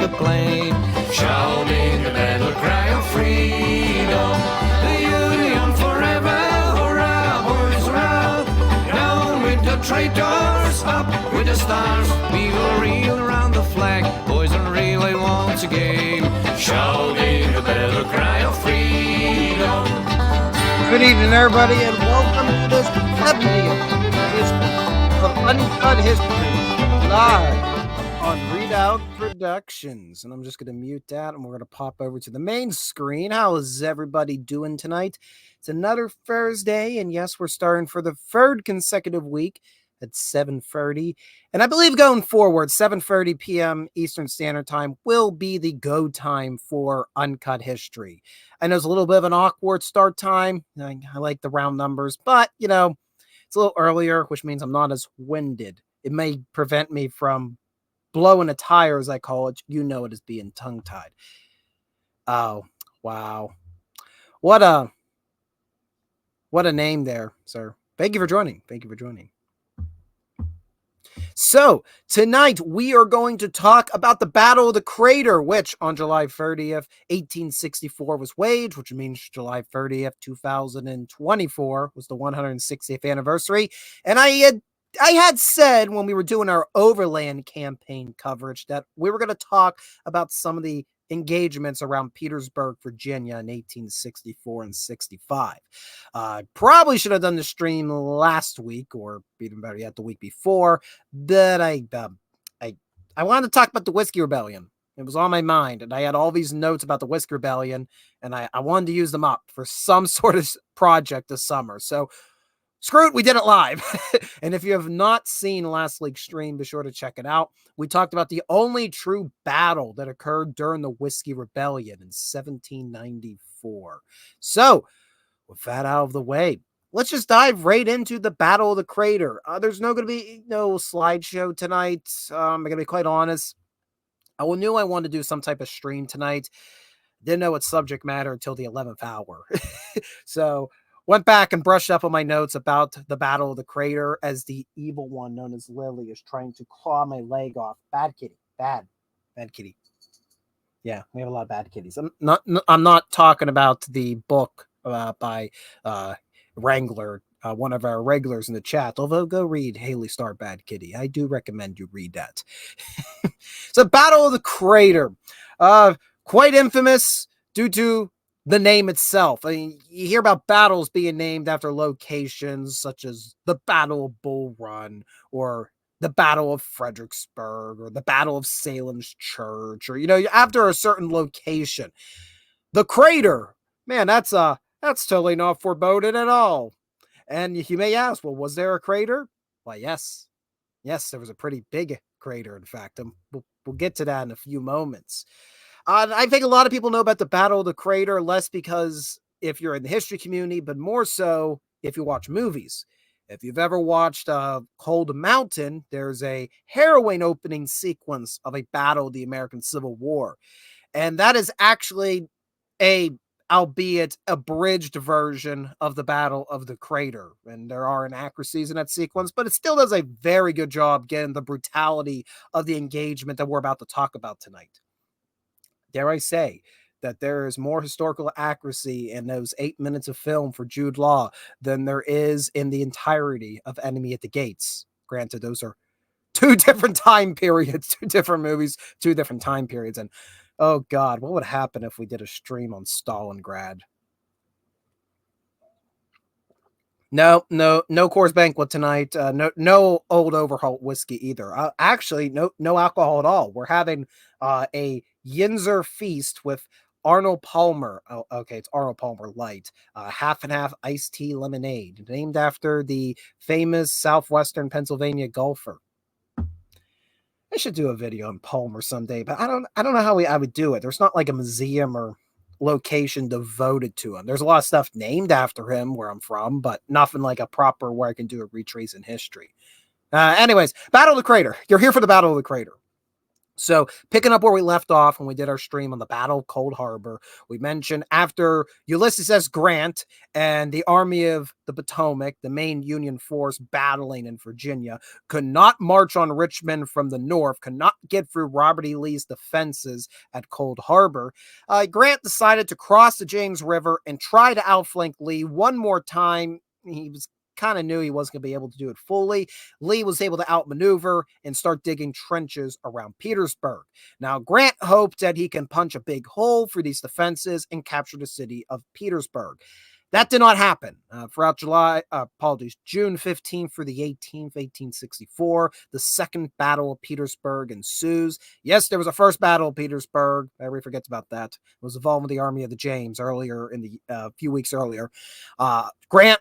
the plain, shouting the battle cry of freedom. The Union forever, hurrah, boys, hurrah! Down with the traitors, up with the stars. We will reel around the flag, boys, and relay once again, shouting the battle cry of freedom. Good evening, everybody, and welcome to this 70th edition of Uncut History, live on Readout Productions. And I'm just going to mute that, and we're going to pop over to the main screen. How is everybody doing tonight? It's another Thursday, and yes, we're starting for the third consecutive week at 7:30. And I believe going forward, 7:30 p.m. Eastern Standard Time will be the go time for Uncut History. I know it's a little bit of an awkward start time. I like the round numbers, but, you know, it's a little earlier, which means I'm not as winded. It may prevent me from blowing a tire, as I call it. You know it as being tongue-tied. Oh, wow. What a name there, sir. Thank you for joining. Thank you for joining. So, tonight we are going to talk about the Battle of the Crater, which on July 30th, 1864 was waged, which means July 30th, 2024 was the 160th anniversary. And I had said when we were doing our Overland campaign coverage that we were going to talk about some of the engagements around Petersburg, Virginia in 1864 and 65. Probably should have done the stream last week, or even better yet, the week before, but I wanted to talk about the Whiskey Rebellion. It was on my mind, and I had all these notes about the Whiskey Rebellion, and I wanted to use them up for some sort of project this summer. So screw it, we did it live. And if you have not seen last week's stream, be sure to check it out. We talked about the only true battle that occurred during the Whiskey Rebellion in 1794. So, with that out of the way, let's just dive right into the Battle of the Crater. There's going to be no slideshow tonight. I'm going to be quite honest. I knew I wanted to do some type of stream tonight. Didn't know what subject matter until the 11th hour. So, went back and brushed up on my notes about the Battle of the Crater as the evil one known as Lily is trying to claw my leg off. Bad kitty. Bad kitty. Yeah, we have a lot of bad kitties. I'm not talking about the book by Wrangler, one of our regulars in the chat. Although go read Haley Starr Bad Kitty. I do recommend you read that. So Battle of the Crater. Quite infamous due to the name itself. I mean, you hear about battles being named after locations such as the Battle of Bull Run, or the Battle of Fredericksburg, or the Battle of Salem's Church, or, you know, after a certain location. The Crater, man, that's totally not foreboded at all. And you may ask, well, was there a crater? Why, yes, there was a pretty big crater, in fact. We'll get to that in a few moments. I think a lot of people know about the Battle of the Crater, less because if you're in the history community, but more so if you watch movies. If you've ever watched Cold Mountain, there's a harrowing opening sequence of a battle of the American Civil War. And that is actually albeit abridged version of the Battle of the Crater. And there are inaccuracies in that sequence, but it still does a very good job getting the brutality of the engagement that we're about to talk about tonight. Dare I say that there is more historical accuracy in those 8 minutes of film for Jude Law than there is in the entirety of Enemy at the Gates. Granted, those are two different time periods, two different movies, two different time periods. And oh God, what would happen if we did a stream on Stalingrad? No Coors Banquet tonight. No Old Overholt whiskey either. Actually, no alcohol at all. We're having a Yinzer feast with Arnold Palmer. Oh, okay, it's Arnold Palmer Light. Half and half iced tea lemonade, named after the famous southwestern Pennsylvania golfer. I should do a video on Palmer someday, but I don't know how I would do it. There's not like a museum or location devoted to him. There's a lot of stuff named after him where I'm from, but nothing like a proper where I can do a retrace in history. Anyways, Battle of the Crater. You're here for the Battle of the Crater. So, picking up where we left off when we did our stream on the Battle of Cold Harbor, we mentioned after Ulysses S. Grant and the Army of the Potomac, the main Union force battling in Virginia, could not march on Richmond from the north, could not get through Robert E. Lee's defenses at Cold Harbor. Grant decided to cross the James River and try to outflank Lee one more time. He was kind of knew he wasn't going to be able to do it fully. Lee was able to outmaneuver and start digging trenches around Petersburg. Now, Grant hoped that he can punch a big hole through these defenses and capture the city of Petersburg. That did not happen. Throughout June 15th through the 18th, 1864, the Second Battle of Petersburg ensues. Yes, there was a first Battle of Petersburg. Everybody forgets about that. It was involved with the Army of the James earlier in the few weeks earlier. Grant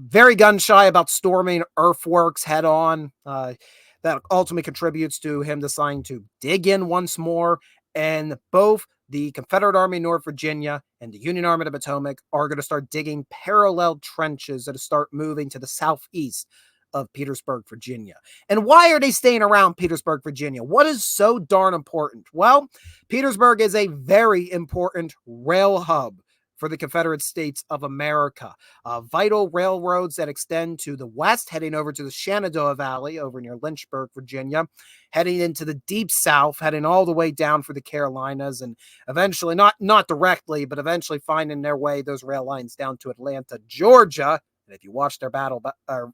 very gun shy about storming earthworks head on. That ultimately contributes to him deciding to dig in once more. And both the Confederate Army in North Virginia and the Union Army of the Potomac are going to start digging parallel trenches that start moving to the southeast of Petersburg, Virginia. And why are they staying around Petersburg, Virginia? What is so darn important? Well, Petersburg is a very important rail hub for the Confederate States of America. Vital railroads that extend to the west, heading over to the Shenandoah Valley over near Lynchburg, Virginia, heading into the deep south, heading all the way down for the Carolinas, and eventually, not directly, but eventually finding their way, those rail lines down to Atlanta, Georgia. And if you watch their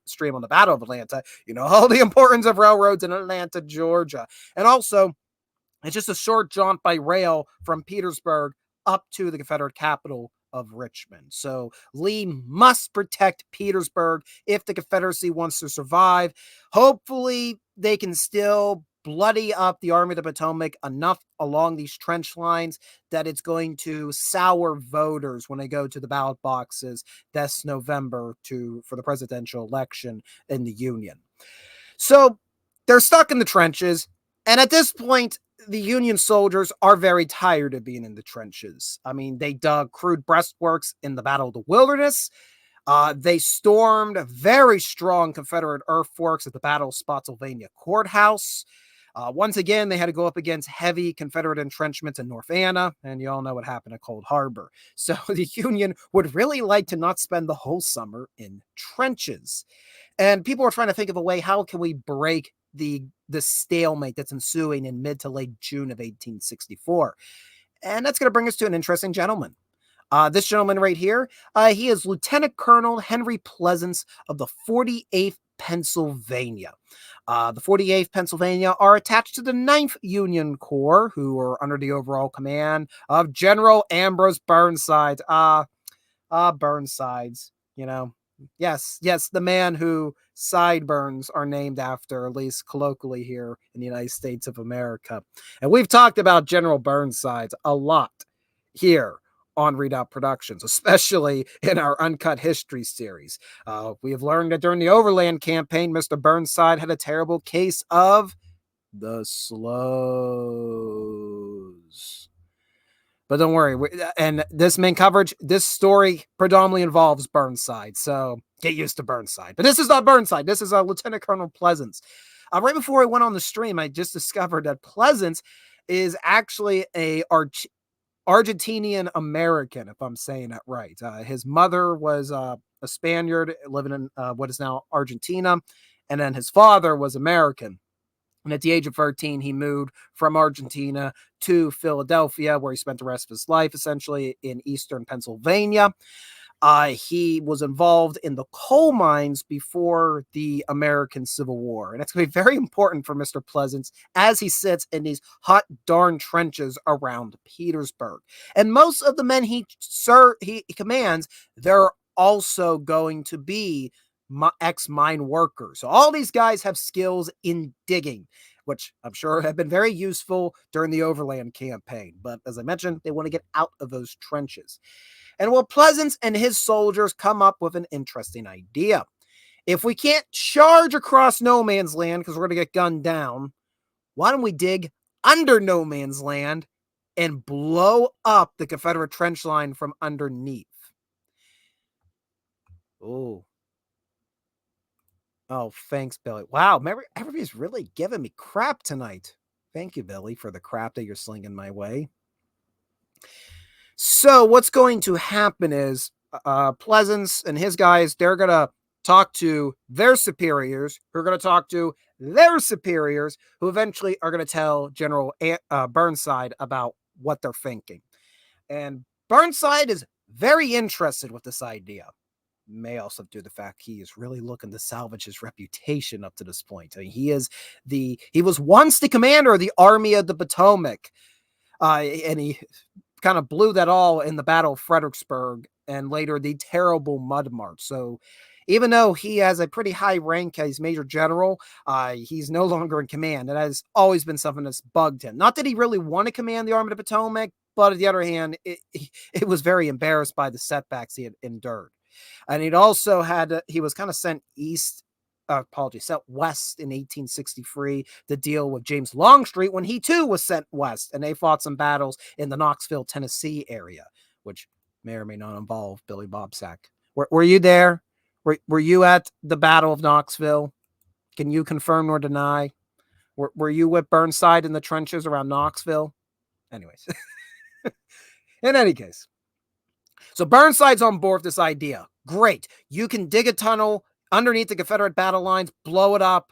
stream on the Battle of Atlanta, you know all the importance of railroads in Atlanta, Georgia. And also, it's just a short jaunt by rail from Petersburg up to the Confederate capital of Richmond. So Lee must protect Petersburg if the Confederacy wants to survive. Hopefully, they can still bloody up the Army of the Potomac enough along these trench lines that it's going to sour voters when they go to the ballot boxes this November for the presidential election in the Union. So they're stuck in the trenches. And at this point, the Union soldiers are very tired of being in the trenches. I mean, they dug crude breastworks in the Battle of the Wilderness. They stormed very strong Confederate earthworks at the Battle of Spotsylvania Courthouse. Once again, they had to go up against heavy Confederate entrenchments in North Anna, and you all know what happened at Cold Harbor. So the Union would really like to not spend the whole summer in trenches. And people are trying to think of a way, how can we break the stalemate that's ensuing in mid to late June of 1864? And that's going to bring us to an interesting gentleman. This gentleman right here, he is Lieutenant Colonel Henry Pleasants of the 48th Pennsylvania. The 48th Pennsylvania are attached to the 9th Union Corps, who are under the overall command of General Ambrose Burnside. Burnsides, you know. Yes, the man who sideburns are named after, at least colloquially here in the United States of America. And we've talked about General Burnsides a lot here on Readout Productions, especially in our Uncut History series. We have learned that during the Overland Campaign, Mr. Burnside had a terrible case of the slows. But don't worry. And this main coverage, this story predominantly involves Burnside. So get used to Burnside. But this is not Burnside. This is Lieutenant Colonel Pleasants. Right before I went on the stream, I just discovered that Pleasants is actually a Argentinian American, if I'm saying that right. His mother was a Spaniard living in what is now Argentina. And then his father was American. And at the age of 13, he moved from Argentina to Philadelphia, where he spent the rest of his life, essentially in eastern Pennsylvania. He was involved in the coal mines before the American Civil War. And it's going to be very important for Mr. Pleasants as he sits in these hot darn trenches around Petersburg. And most of the men he commands, they're also going to be ex-mine workers. So all these guys have skills in digging, which I'm sure have been very useful during the Overland Campaign. But as I mentioned, they want to get out of those trenches. And well, Pleasants and his soldiers come up with an interesting idea. If we can't charge across no man's land because we're going to get gunned down, why don't we dig under no man's land and blow up the Confederate trench line from underneath? Oh, thanks, Billy. Wow, everybody's really giving me crap tonight. Thank you, Billy, for the crap that you're slinging my way. So what's going to happen is Pleasance and his guys, they're going to talk to their superiors, who are going to talk to their superiors, who eventually are going to tell General Burnside about what they're thinking. And Burnside is very interested with this idea. May also do the fact he is really looking to salvage his reputation up to this point. I mean, he was once the commander of the Army of the Potomac, and he kind of blew that all in the Battle of Fredericksburg and later the terrible Mud March. So even though he has a pretty high rank as Major General, he's no longer in command. That has always been something that's bugged him. Not that he really want to command the Army of the Potomac, but on the other hand, it was very embarrassed by the setbacks he had endured. And he was kind of sent sent west in 1863 to deal with James Longstreet when he too was sent west, and they fought some battles in the Knoxville, Tennessee area, which may or may not involve Billy Bobsack. Were you there? Were you at the Battle of Knoxville? Can you confirm or deny? Were you with Burnside in the trenches around Knoxville? Anyways, in any case. So Burnside's on board with this idea. Great. You can dig a tunnel underneath the Confederate battle lines, blow it up.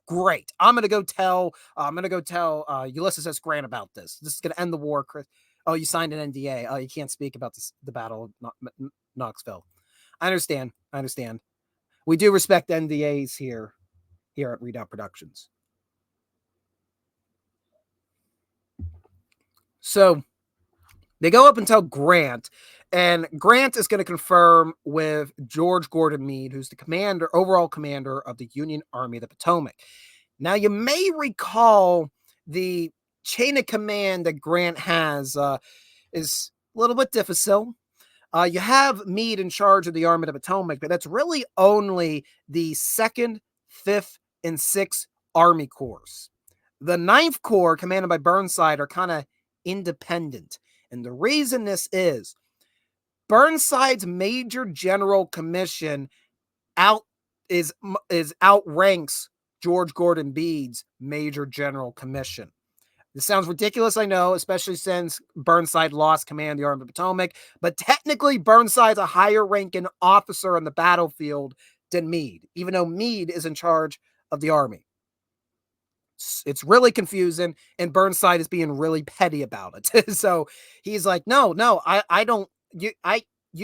Great. I'm going to go tell Ulysses S. Grant about this. This is going to end the war, Chris. Oh, you signed an NDA. Oh, you can't speak about the Battle of Knoxville. I understand. We do respect NDAs here at Redoubt Productions. So they go up and tell Grant, and Grant is going to confirm with George Gordon Meade, who's the overall commander of the Union Army of the Potomac. Now, you may recall the chain of command that Grant has is a little bit difficult. You have Meade in charge of the Army of the Potomac, but that's really only the 2nd, 5th, and 6th Army Corps. The 9th Corps, commanded by Burnside, are kind of independent. And the reason this is Burnside's Major General Commission outranks George Gordon Meade's Major General Commission. This sounds ridiculous, I know, especially since Burnside lost command of the Army of the Potomac, but technically Burnside's a higher ranking officer on the battlefield than Meade, even though Meade is in charge of the Army. It's really confusing, and Burnside is being really petty about it. So he's like, no, I don't, you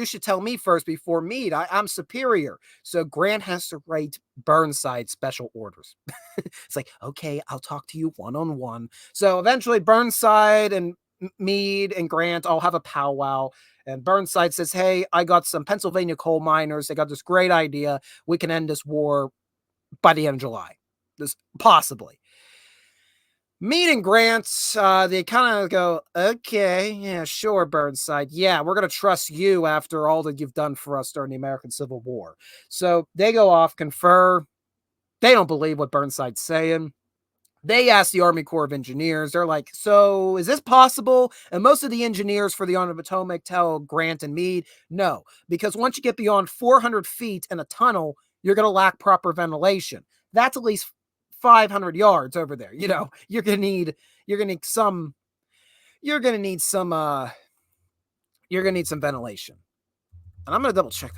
should tell me first before Meade. I'm superior. So Grant has to write Burnside special orders. It's like, okay, I'll talk to you one-on-one. So eventually Burnside and Meade and Grant all have a powwow, and Burnside says, hey, I got some Pennsylvania coal miners. They got this great idea. We can end this war by the end of July. This possibly. Meade and Grant, they kind of go, okay, yeah, sure, Burnside. Yeah, we're going to trust you after all that you've done for us during the American Civil War. So they go off, confer. They don't believe what Burnside's saying. They ask the Army Corps of Engineers. They're like, so is this possible? And most of the engineers for the Army of the Potomac tell Grant and Meade, no, because once you get beyond 400 feet in a tunnel, you're going to lack proper ventilation. That's at least 500 yards over there. You know, you're going to need some ventilation. And I'm going to double check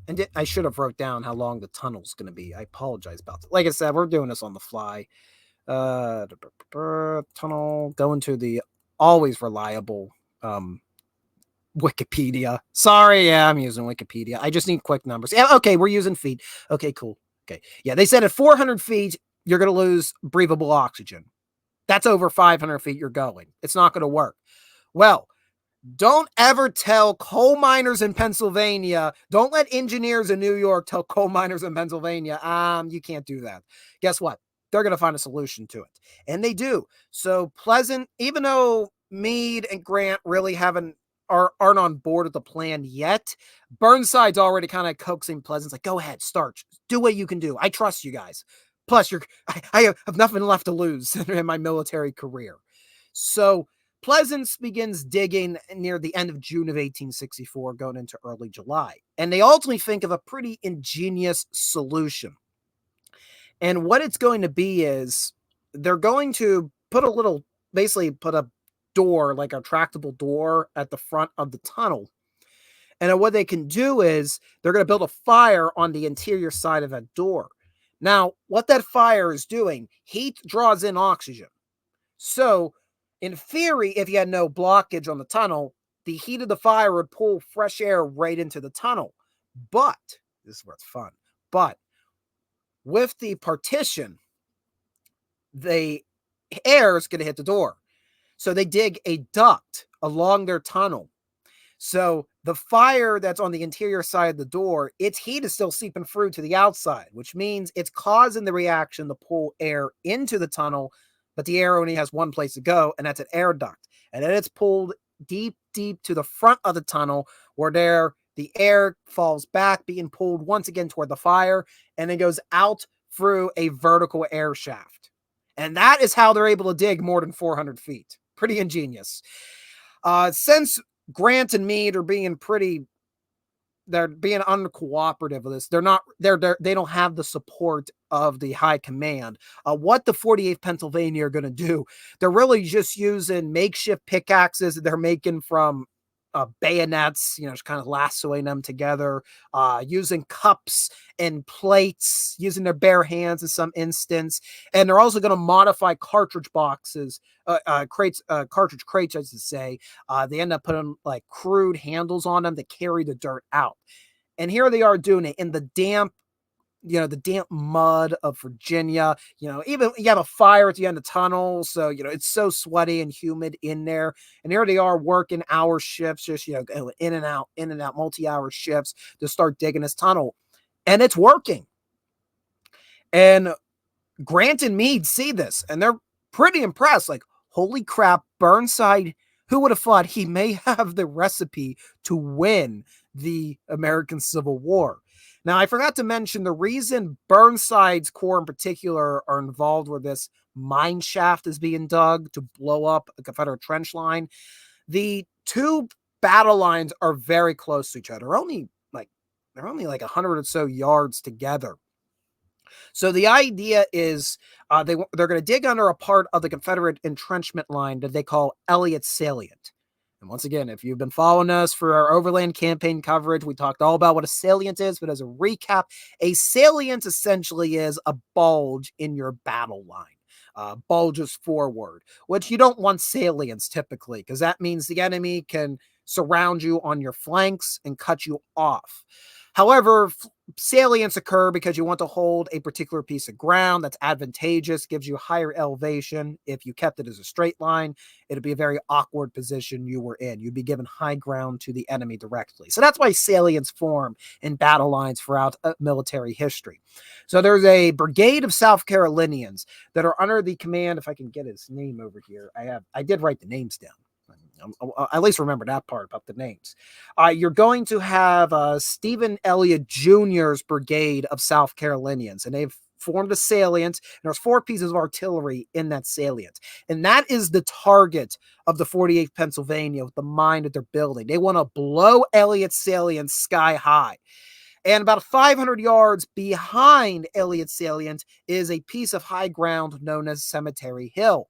and I should have wrote down how long the tunnel's going to be. I apologize about that. Like I said, we're doing this on the fly. Tunnel, going to the always reliable Wikipedia. Sorry, yeah, I'm using Wikipedia. I just need quick numbers. Yeah, okay, we're using feet. Okay, cool. Okay, yeah, they said at 400 feet, you're going to lose breathable oxygen. That's over 500 feet you're going. It's not going to work. Well, don't ever tell coal miners in Pennsylvania. Don't let engineers in New York tell coal miners in Pennsylvania, you can't do that. Guess what? They're going to find a solution to it. And they do. So Pleasant, even though Meade and Grant really aren't on board with the plan yet, Burnside's already kind of coaxing Pleasant, like, go ahead, start. Do what you can do. I trust you guys. Plus, I have nothing left to lose in my military career. So Pleasance begins digging near the end of June of 1864, going into early July. And they ultimately think of a pretty ingenious solution. And what it's going to be is they're going to put a door, like a tractable door at the front of the tunnel. And what they can do is they're going to build a fire on the interior side of that door. Now, what that fire is doing, heat draws in oxygen. So, in theory, if you had no blockage on the tunnel, the heat of the fire would pull fresh air right into the tunnel. But, this is where it's fun, but with the partition, the air is going to hit the door. So they dig a duct along their tunnel. So the fire that's on the interior side of the door, its heat is still seeping through to the outside, which means it's causing the reaction to pull air into the tunnel, but the air only has one place to go, and that's an air duct. And then it's pulled deep, deep to the front of the tunnel where the air falls back, being pulled once again toward the fire, and it goes out through a vertical air shaft. And that is how they're able to dig more than 400 feet. Pretty ingenious. Since Grant and Meade are being they're being uncooperative with this. They don't have the support of the high command. What the 48th Pennsylvania are going to do, they're really just using makeshift pickaxes that they're making from bayonets, just kind of lassoing them together, using cups and plates, using their bare hands in some instance. And they're also going to modify cartridge boxes, cartridge crates, I should say. They end up putting like crude handles on them to carry the dirt out. And here they are doing it in the damp mud of Virginia. Even you have a fire at the end of the tunnel, so it's so sweaty and humid in there. And here they are working hour shifts, just going in and out, multi-hour shifts to start digging this tunnel, and it's working. And Grant and Meade see this, and they're pretty impressed. Like, holy crap, Burnside! Who would have thought he may have the recipe to win the American Civil War? Now, I forgot to mention the reason Burnside's corps in particular are involved with this mine shaft is being dug to blow up a Confederate trench line. The two battle lines are very close to each other. They're only like 100 or so yards together. So the idea is they're going to dig under a part of the Confederate entrenchment line that they call Elliott's Salient. And once again, if you've been following us for our overland campaign coverage, we talked all about what a salient is, but as a recap, a salient essentially is a bulge in your battle line. Bulges forward, which you don't want salients typically, because that means the enemy can surround you on your flanks and cut you off. However, salients occur because you want to hold a particular piece of ground that's advantageous, gives you higher elevation. If you kept it as a straight line, it'd be a very awkward position you were in. You'd be given high ground to the enemy directly. So that's why salients form in battle lines throughout military history. So there's a brigade of South Carolinians that are under the command, if I can get his name over here. I did write the names down. I at least remember that part about the names. You're going to have Stephen Elliott Jr.'s brigade of South Carolinians, and they've formed a salient. And there's 4 pieces of artillery in that salient, and that is the target of the 48th Pennsylvania with the mine that they're building. They want to blow Elliott's salient sky high. And about 500 yards behind Elliott's salient is a piece of high ground known as Cemetery Hill.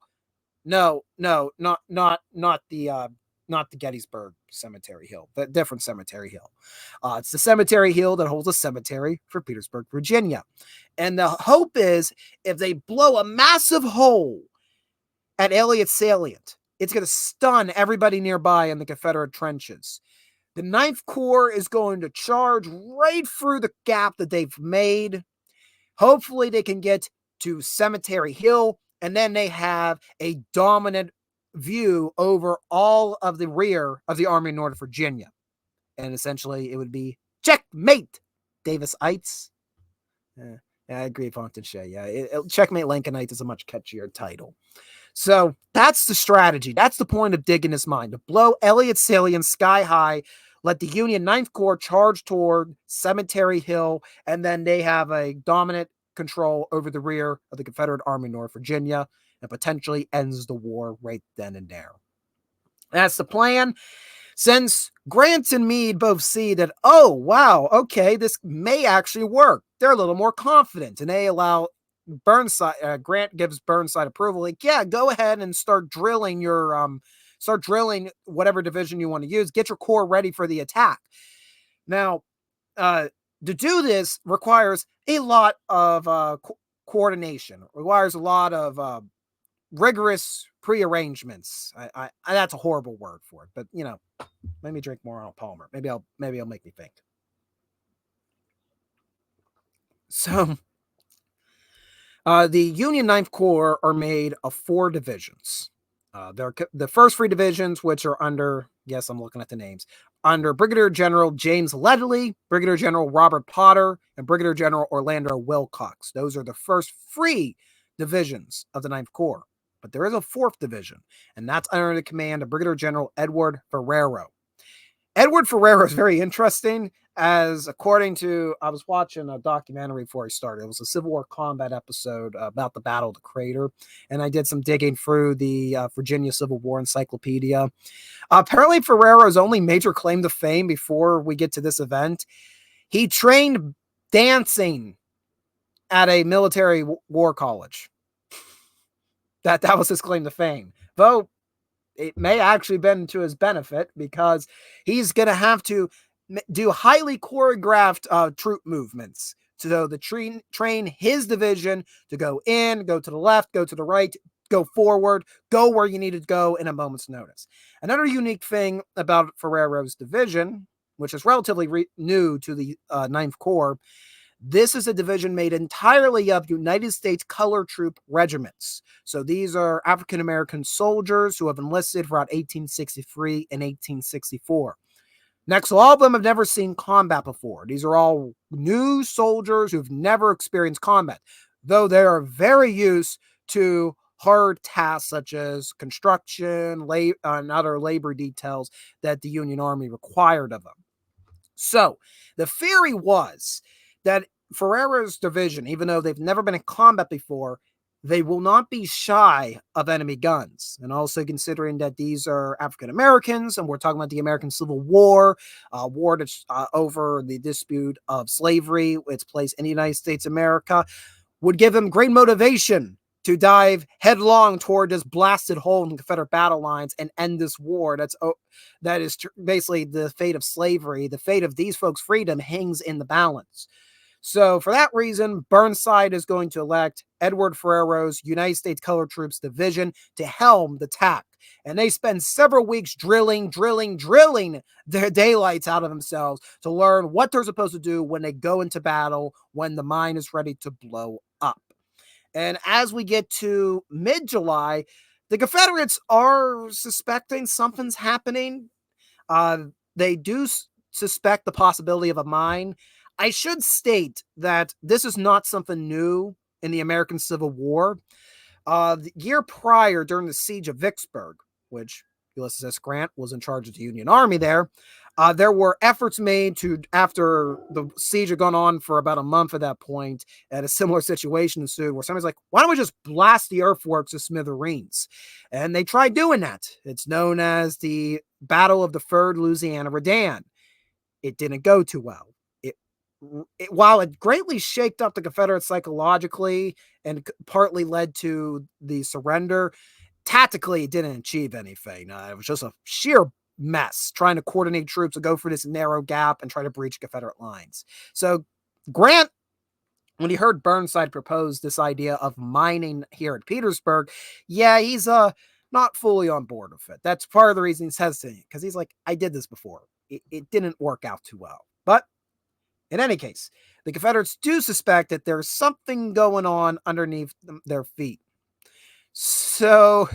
No, not the Gettysburg Cemetery Hill, but different Cemetery Hill. It's the Cemetery Hill that holds a cemetery for Petersburg, Virginia. And the hope is if they blow a massive hole at Elliott's salient, it's going to stun everybody nearby in the Confederate trenches. The 9th Corps is going to charge right through the gap that they've made. Hopefully they can get to Cemetery Hill, and then they have a dominant view over all of the rear of the Army of Northern Virginia. And essentially, it would be checkmate, Davis Ites. Yeah, I agree, Fontaine. Yeah, checkmate Lincolnite is a much catchier title. So that's the strategy. That's the point of digging this mine, to blow Elliott's salient sky high, let the Union 9th Corps charge toward Cemetery Hill, and then they have a dominant control over the rear of the Confederate Army in North Virginia, and potentially ends the war right then and there. That's the plan. Since Grant and Meade both see that, oh, wow, okay, this may actually work, they're a little more confident, and they allow Grant gives Burnside approval. Like, yeah, go ahead and start drilling whatever division you want to use. Get your corps ready for the attack. Now, to do this requires a lot of coordination. Requires a lot of rigorous prearrangements. That's a horrible word for it, but let me drink more Arnold Palmer. Maybe I'll make me think. So, the Union Ninth Corps are made of 4 divisions. They're the first 3 divisions, which are under, yes, I'm looking at the names, under Brigadier General James Ledley, Brigadier General Robert Potter, and Brigadier General Orlando Wilcox. Those are the first 3 divisions of the Ninth Corps. But there is a 4th division, and that's under the command of Brigadier General Edward Ferrero. Edward Ferrero is very interesting, as according to, I was watching a documentary before I started. It was a Civil War combat episode about the Battle of the Crater, and I did some digging through the Virginia Civil War Encyclopedia. Apparently, Ferrero's only major claim to fame before we get to this event, he trained dancing at a military war college. That was his claim to fame. Though it may actually been to his benefit, because he's going to have to do highly choreographed troop movements. So the train his division to go in, go to the left, go to the right, go forward, go where you need to go in a moment's notice. Another unique thing about Ferrero's division, which is relatively new to the Ninth Corps, this is a division made entirely of United States Color Troop regiments. So these are African-American soldiers who have enlisted throughout 1863 and 1864. Next, all of them have never seen combat before. These are all new soldiers who've never experienced combat, though they are very used to hard tasks such as construction, and other labor details that the Union Army required of them. So the theory was that Ferrero's division, even though they've never been in combat before, they will not be shy of enemy guns. And also considering that these are African Americans, and we're talking about the American Civil War, war that's over the dispute of slavery, its place in the United States of America, would give them great motivation to dive headlong toward this blasted hole in the Confederate battle lines and end this war. That is basically the fate of slavery. The fate of these folks' freedom hangs in the balance. So for that reason, Burnside is going to elect Edward Ferrero's United States Colored Troops Division to helm the attack. And they spend several weeks drilling their daylights out of themselves to learn what they're supposed to do when they go into battle, when the mine is ready to blow up. And as we get to mid-July, the Confederates are suspecting something's happening. They do suspect the possibility of a mine. I should state that this is not something new in the American Civil War. The year prior, during the siege of Vicksburg, which Ulysses S. Grant was in charge of the Union Army there were efforts made to, after the siege had gone on for about a month at that point, and a similar situation ensued where somebody's like, why don't we just blast the earthworks to smithereens? And they tried doing that. It's known as the Battle of the Third Louisiana Redan. It didn't go too well. While it greatly shaked up the Confederates psychologically and partly led to the surrender, tactically it didn't achieve anything. It was just a sheer mess trying to coordinate troops to go through this narrow gap and try to breach Confederate lines. So Grant, when he heard Burnside propose this idea of mining here at Petersburg, he's not fully on board with it. That's part of the reason he's hesitating, because he's like, I did this before. It didn't work out too well. But in any case, the Confederates do suspect that there's something going on underneath their feet. So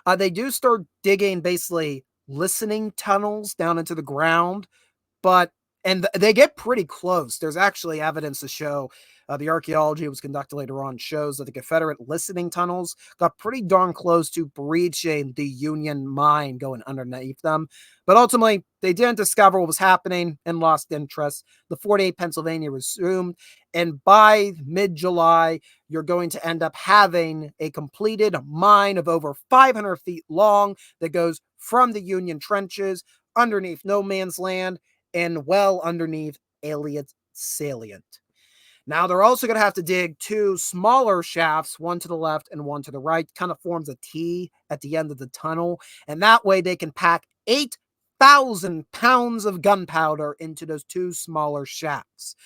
they do start digging basically listening tunnels down into the ground, and they get pretty close. There's actually evidence to show, the archaeology was conducted later on, shows that the Confederate listening tunnels got pretty darn close to breaching the Union mine going underneath them. But ultimately, they didn't discover what was happening and lost interest. The 48 Pennsylvania resumed, and by mid-July, you're going to end up having a completed mine of over 500 feet long that goes from the Union trenches underneath no man's land and well underneath Elliott Salient. Now they're also going to have to dig two smaller shafts, one to the left and one to the right, kind of forms a T at the end of the tunnel. And that way they can pack 8,000 pounds of gunpowder into those two smaller shafts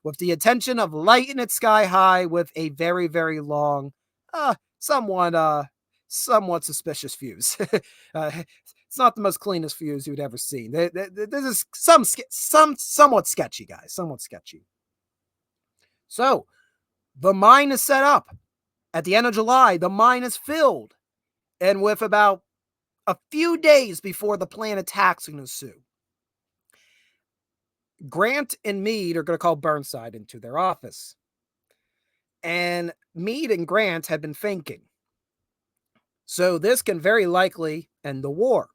with the intention of lighting it sky high with a very, very long, somewhat suspicious fuse. It's not the most cleanest fuse you'd ever seen. This is somewhat sketchy, guys, somewhat sketchy. So the mine is set up. At the end of July, the mine is filled. And with about a few days before the planned attacks are going to ensue, Grant and Meade are going to call Burnside into their office. And Meade and Grant had been thinking. So this can very likely end the war.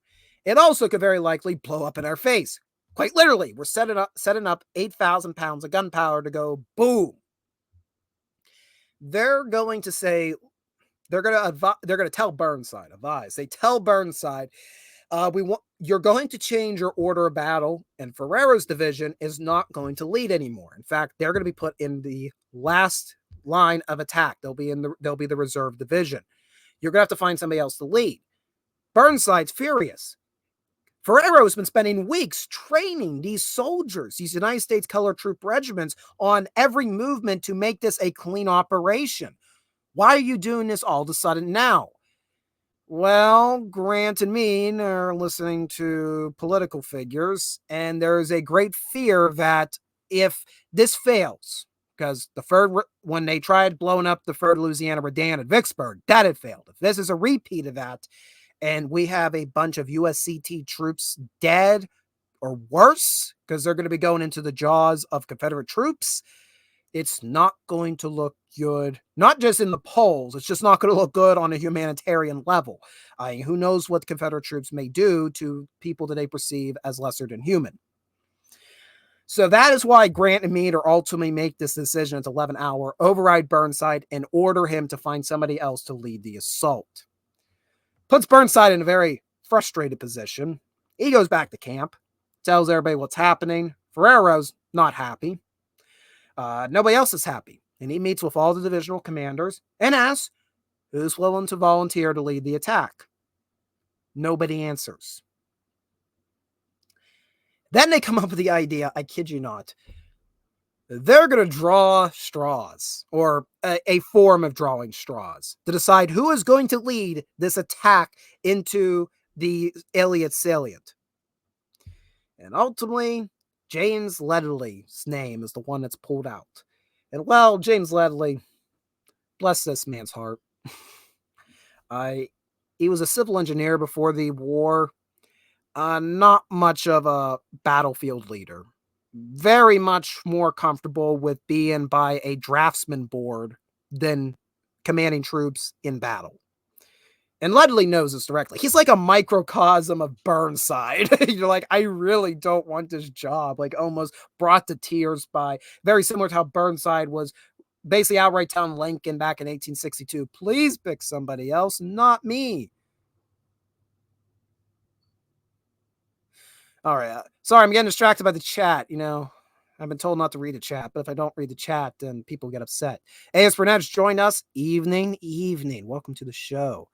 It also could very likely blow up in our face. Quite literally, we're setting up 8,000 pounds of gunpowder to go boom. They're going to say, they're going to tell Burnside, they tell Burnside, you're going to change your order of battle, and Ferrero's division is not going to lead anymore. In fact, they're going to be put in the last line of attack. They'll be the reserve division. You're going to have to find somebody else to lead. Burnside's furious. Ferrero's been spending weeks training these soldiers, these United States Colored Troop regiments, on every movement to make this a clean operation. Why are you doing this all of a sudden now? Well, Grant and Meade are listening to political figures, and there's a great fear that if this fails, because when they tried blowing up the 3rd Louisiana Redan at Vicksburg, that had failed. If this is a repeat of that, and we have a bunch of USCT troops dead or worse, because they're going to be going into the jaws of Confederate troops, it's not going to look good, not just in the polls, it's just not going to look good on a humanitarian level. Who knows what Confederate troops may do to people that they perceive as lesser than human. So that is why Grant and Meade are ultimately make this decision at 11 hour, override Burnside, and order him to find somebody else to lead the assault. Puts Burnside in a very frustrated position. He goes back to camp, tells everybody what's happening. Ferrero's not happy. Nobody else is happy. And he meets with all the divisional commanders and asks who's willing to volunteer to lead the attack. Nobody answers. Then they come up with the idea, I kid you not, they're going to draw straws, or a form of drawing straws, to decide who is going to lead this attack into the Elliott salient. And ultimately, James Ledley's name is the one that's pulled out. And well, James Ledley, bless this man's heart. He was a civil engineer before the war. Not much of a battlefield leader. Very much more comfortable with being by a draftsman board than commanding troops in battle. And Ledley knows this directly. He's like a microcosm of Burnside. You're like, I really don't want this job. Like, almost brought to tears by, very similar to how Burnside was basically outright telling Lincoln back in 1862, please pick somebody else, not me. All right. Sorry, I'm getting distracted by the chat. I've been told not to read the chat, but if I don't read the chat, then people get upset. A.S. Burnett joined us. Evening. Welcome to the show.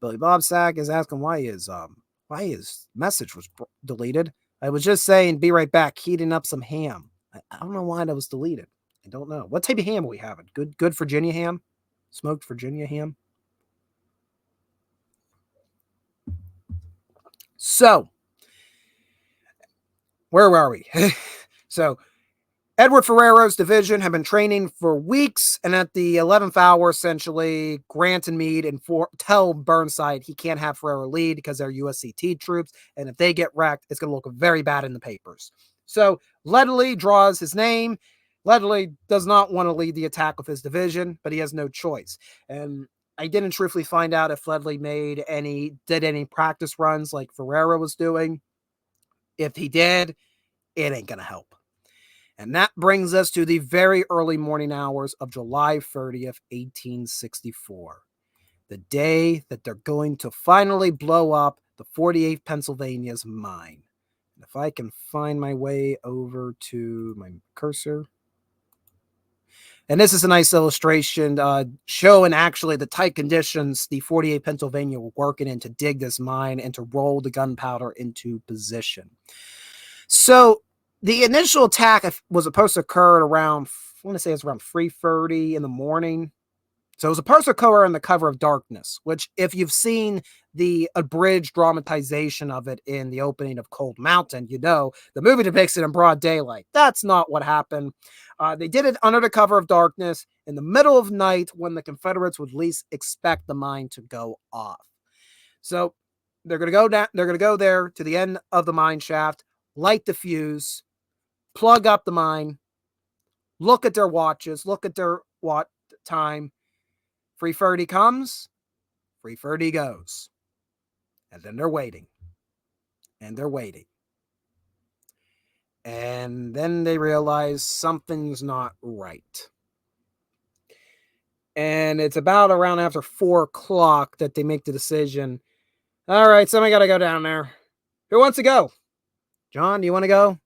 Billy Bobsack is asking why his message was deleted. I was just saying, be right back, heating up some ham. I don't know why that was deleted. I don't know. What type of ham are we having? Good Virginia ham? Smoked Virginia ham? So, where were we? So, Edward Ferrero's division had been training for weeks, and at the 11th hour, essentially, Grant and Meade tell Burnside he can't have Ferrero lead because they're USCT troops, and if they get wrecked, it's going to look very bad in the papers. So Ledley draws his name. Ledley does not want to lead the attack with his division, but he has no choice. And I didn't truthfully find out if Ledley did any practice runs like Ferrero was doing. If he did, it ain't going to help. And that brings us to the very early morning hours of July 30th, 1864. The day that they're going to finally blow up the 48th Pennsylvania's mine. And if I can find my way over to my cursor. And this is a nice illustration showing actually the tight conditions the 48 Pennsylvania were working in to dig this mine and to roll the gunpowder into position. So the initial attack was supposed to occur at around, I want to say it's around 3:30 in the morning. So it was supposed to occur in the cover of darkness, which if you've seen the abridged dramatization of it in the opening of Cold Mountain, you know the movie depicts it in broad daylight. That's not what happened. They did it under the cover of darkness in the middle of night when the Confederates would least expect the mine to go off. So they're going to go down. They're going to go there to the end of the mine shaft, light the fuse, plug up the mine, look at their watches, look at their time. 3:30 comes, 3:30 goes. And then they're waiting. And they're waiting. And then they realize something's not right. And it's about around after 4 o'clock that they make the decision. All right, somebody got to go down there. Who wants to go? John, do you want to go?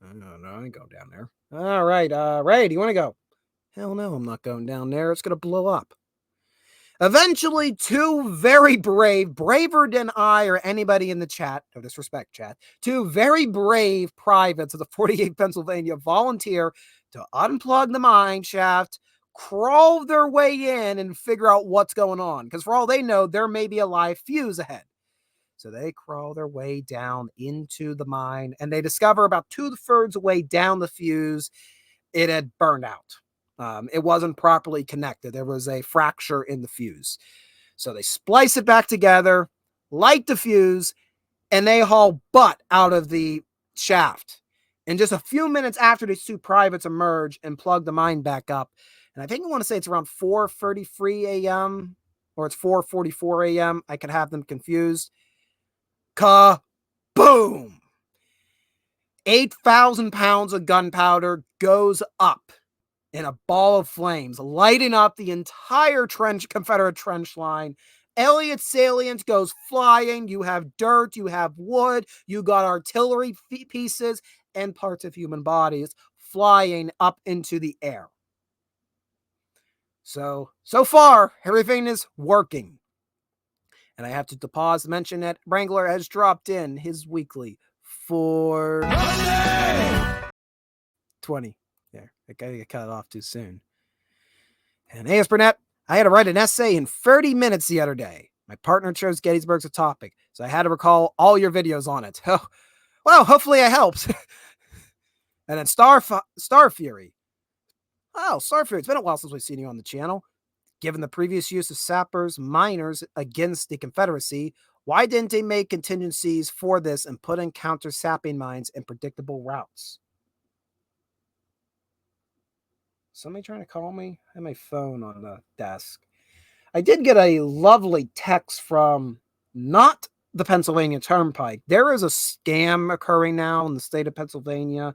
No, I ain't going down there. All right, Ray, do you want to go? Hell no, I'm not going down there. It's going to blow up. Eventually, two very brave, braver than I or anybody in the chat, no disrespect, chat, two very brave privates of the 48 Pennsylvania volunteer to unplug the mine shaft, crawl their way in, and figure out what's going on. Because for all they know, there may be a live fuse ahead. So they crawl their way down into the mine, and they discover about 2/3 way down the fuse, it had burned out. It wasn't properly connected. There was a fracture in the fuse. So they splice it back together, light the fuse, and they haul butt out of the shaft. And just a few minutes after these two privates emerge and plug the mine back up, and I think I want to say it's around 4:33 a.m. or it's 4:44 a.m. I could have them confused. Kaboom! 8,000 pounds of gunpowder goes up in a ball of flames, lighting up the entire Confederate trench line. Elliot's salient goes flying. You have dirt, you have wood, you got artillery pieces and parts of human bodies flying up into the air. So far, everything is working. And I have to pause to mention that Wrangler has dropped in his weekly for 20. There, I gotta get cut off too soon. And hey, Burnett, I had to write an essay in 30 minutes the other day. My partner chose Gettysburg as a topic, so I had to recall all your videos on it. Oh, well, hopefully I helped. And then Star Fury. Oh, Star Fury, it's been a while since we've seen you on the channel. Given the previous use of sappers, miners against the Confederacy, why didn't they make contingencies for this and put in counter-sapping mines and predictable routes? Somebody trying to call me? I have my phone on the desk. I did get a lovely text from not the Pennsylvania Turnpike. There is a scam occurring now in the state of Pennsylvania.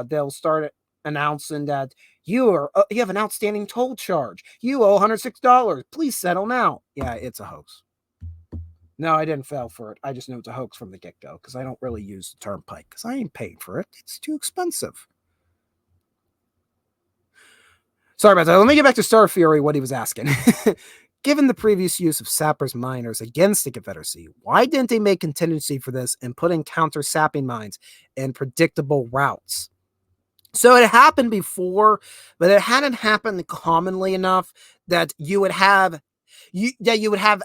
They'll start announcing that you have an outstanding toll charge. You owe $106. Please settle now. Yeah, it's a hoax. No, I didn't fall for it. I just knew it's a hoax from the get-go because I don't really use the Turnpike because I ain't paying for it. It's too expensive. Sorry about that. Let me get back to Star Fury, what he was asking. Given the previous use of sappers miners against the Confederacy, why didn't they make contingency for this and put in counter-sapping mines and predictable routes? So it happened before, but it hadn't happened commonly enough that you would have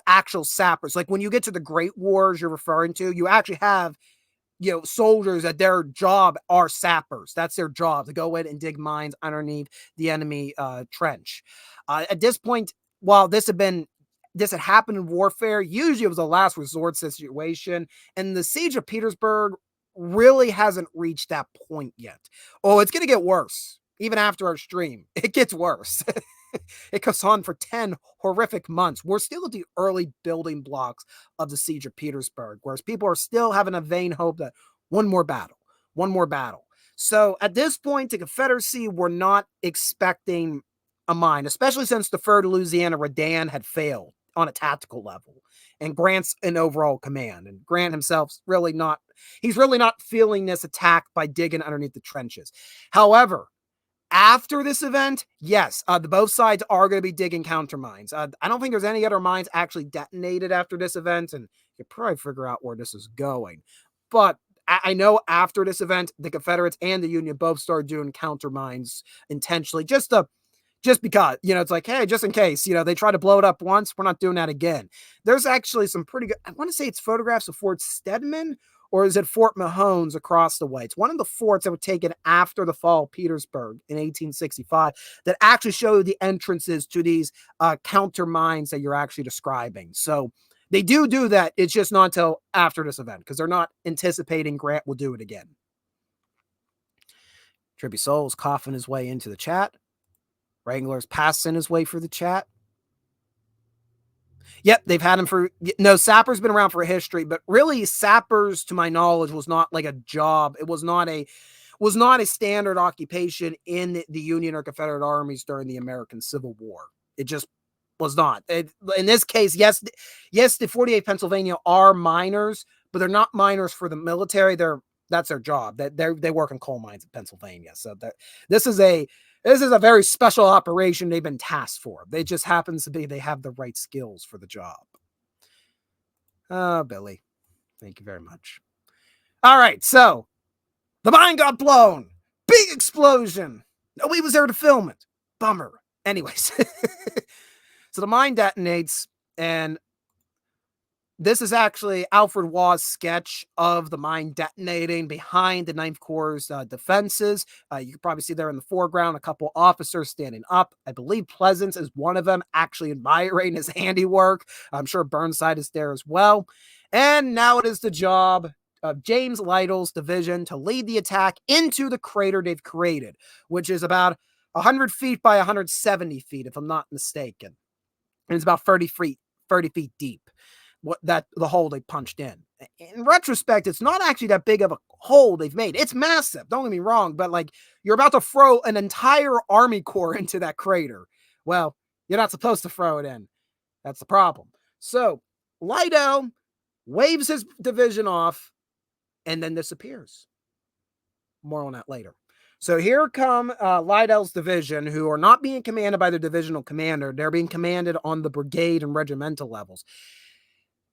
actual sappers. Like when you get to the Great Wars you're referring to, you actually have soldiers that their job are sappers. That's their job, to go in and dig mines underneath the enemy trench. At this point, while this had happened in warfare, usually it was a last resort situation, and the siege of Petersburg really hasn't reached that point yet. Oh, it's going to get worse. Even after our stream, it gets worse. It goes on for 10 horrific months. We're still at the early building blocks of the siege of Petersburg, whereas people are still having a vain hope that one more battle. So at this point, the Confederacy were not expecting a mine, especially since the 3rd Louisiana Redan had failed on a tactical level, and Grant's in overall command. And Grant himself's really not feeling this attack by digging underneath the trenches. However, After this event, yes, both sides are going to be digging counter mines. I don't think there's any other mines actually detonated after this event, and you can probably figure out where this is going. But I know after this event, the Confederates and the Union both started doing counter mines intentionally, just because, it's like, hey, just in case, they try to blow it up once, we're not doing that again. There's actually some pretty good, I want to say it's photographs of Fort Stedman, or is it Fort Mahone's across the way? It's one of the forts that were taken after the fall of Petersburg in 1865 that actually show the entrances to these counter mines that you're actually describing. So they do that. It's just not until after this event because they're not anticipating Grant will do it again. Trippy Soul's coughing his way into the chat. Wrangler's passing his way for the chat. Yep, they've had him for... No, Sapper's been around for a history, but really Sappers, to my knowledge, was not like a job. It was not a standard occupation in the Union or Confederate armies during the American Civil War. It just was not. In this case, yes, the 48th Pennsylvania are miners, but they're not miners for the military. That's their job. They work in coal mines in Pennsylvania. So this is a very special operation they've been tasked for. They just happens to be they have the right skills for the job. Oh, Billy. Thank you very much. All right, so the mine got blown. Big explosion. Nobody was there to film it. Bummer. Anyways. So the mine detonates, and this is actually Alfred Waugh's sketch of the mine detonating behind the Ninth Corps' defenses. You can probably see there in the foreground a couple officers standing up. I believe Pleasance is one of them, actually admiring his handiwork. I'm sure Burnside is there as well. And now it is the job of James Lytle's division to lead the attack into the crater they've created, which is about 100 feet by 170 feet, if I'm not mistaken. And it's about 30 feet deep. The hole they punched in. In retrospect, it's not actually that big of a hole they've made. It's massive. Don't get me wrong, but like you're about to throw an entire Army Corps into that crater. Well, you're not supposed to throw it in. That's the problem. So Lytle waves his division off and then disappears. More on that later. So here come Lytle's division, who are not being commanded by their divisional commander. They're being commanded on the brigade and regimental levels.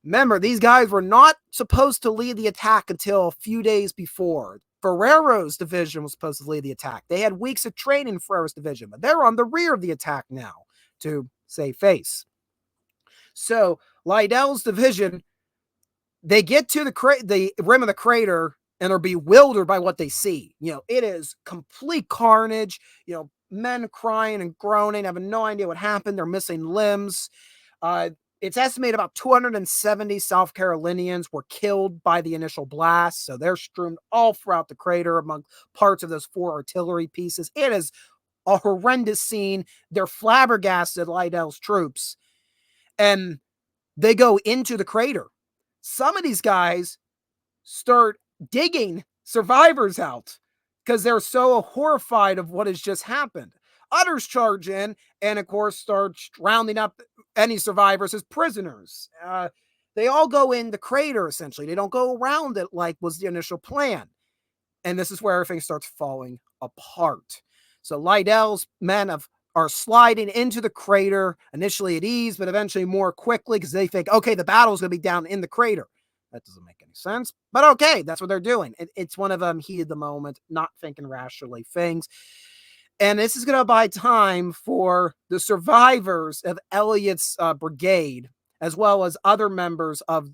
Remember, these guys were not supposed to lead the attack until a few days before. Ferrero's division was supposed to lead the attack. They had weeks of training in Ferrero's division, but they're on the rear of the attack now to save face. So Lytle's division, they get to the rim of the crater and are bewildered by what they see. It is complete carnage. Men crying and groaning, having no idea what happened. They're missing limbs. It's estimated about 270 South Carolinians were killed by the initial blast. So they're strewn all throughout the crater among parts of those 4 artillery pieces. It is a horrendous scene. They're flabbergasted, Lytle's troops. And they go into the crater. Some of these guys start digging survivors out because they're so horrified of what has just happened. Others charge in and, of course, start rounding up any survivors as prisoners. They all go in the crater, essentially. They don't go around it like was the initial plan. And this is where everything starts falling apart. So Lytle's men are sliding into the crater, initially at ease, but eventually more quickly because they think, okay, the battle's going to be down in the crater. That doesn't make any sense, but okay, that's what they're doing. It's one of them heat of the moment, not thinking rationally things. And this is going to buy time for the survivors of Elliott's brigade, as well as other members of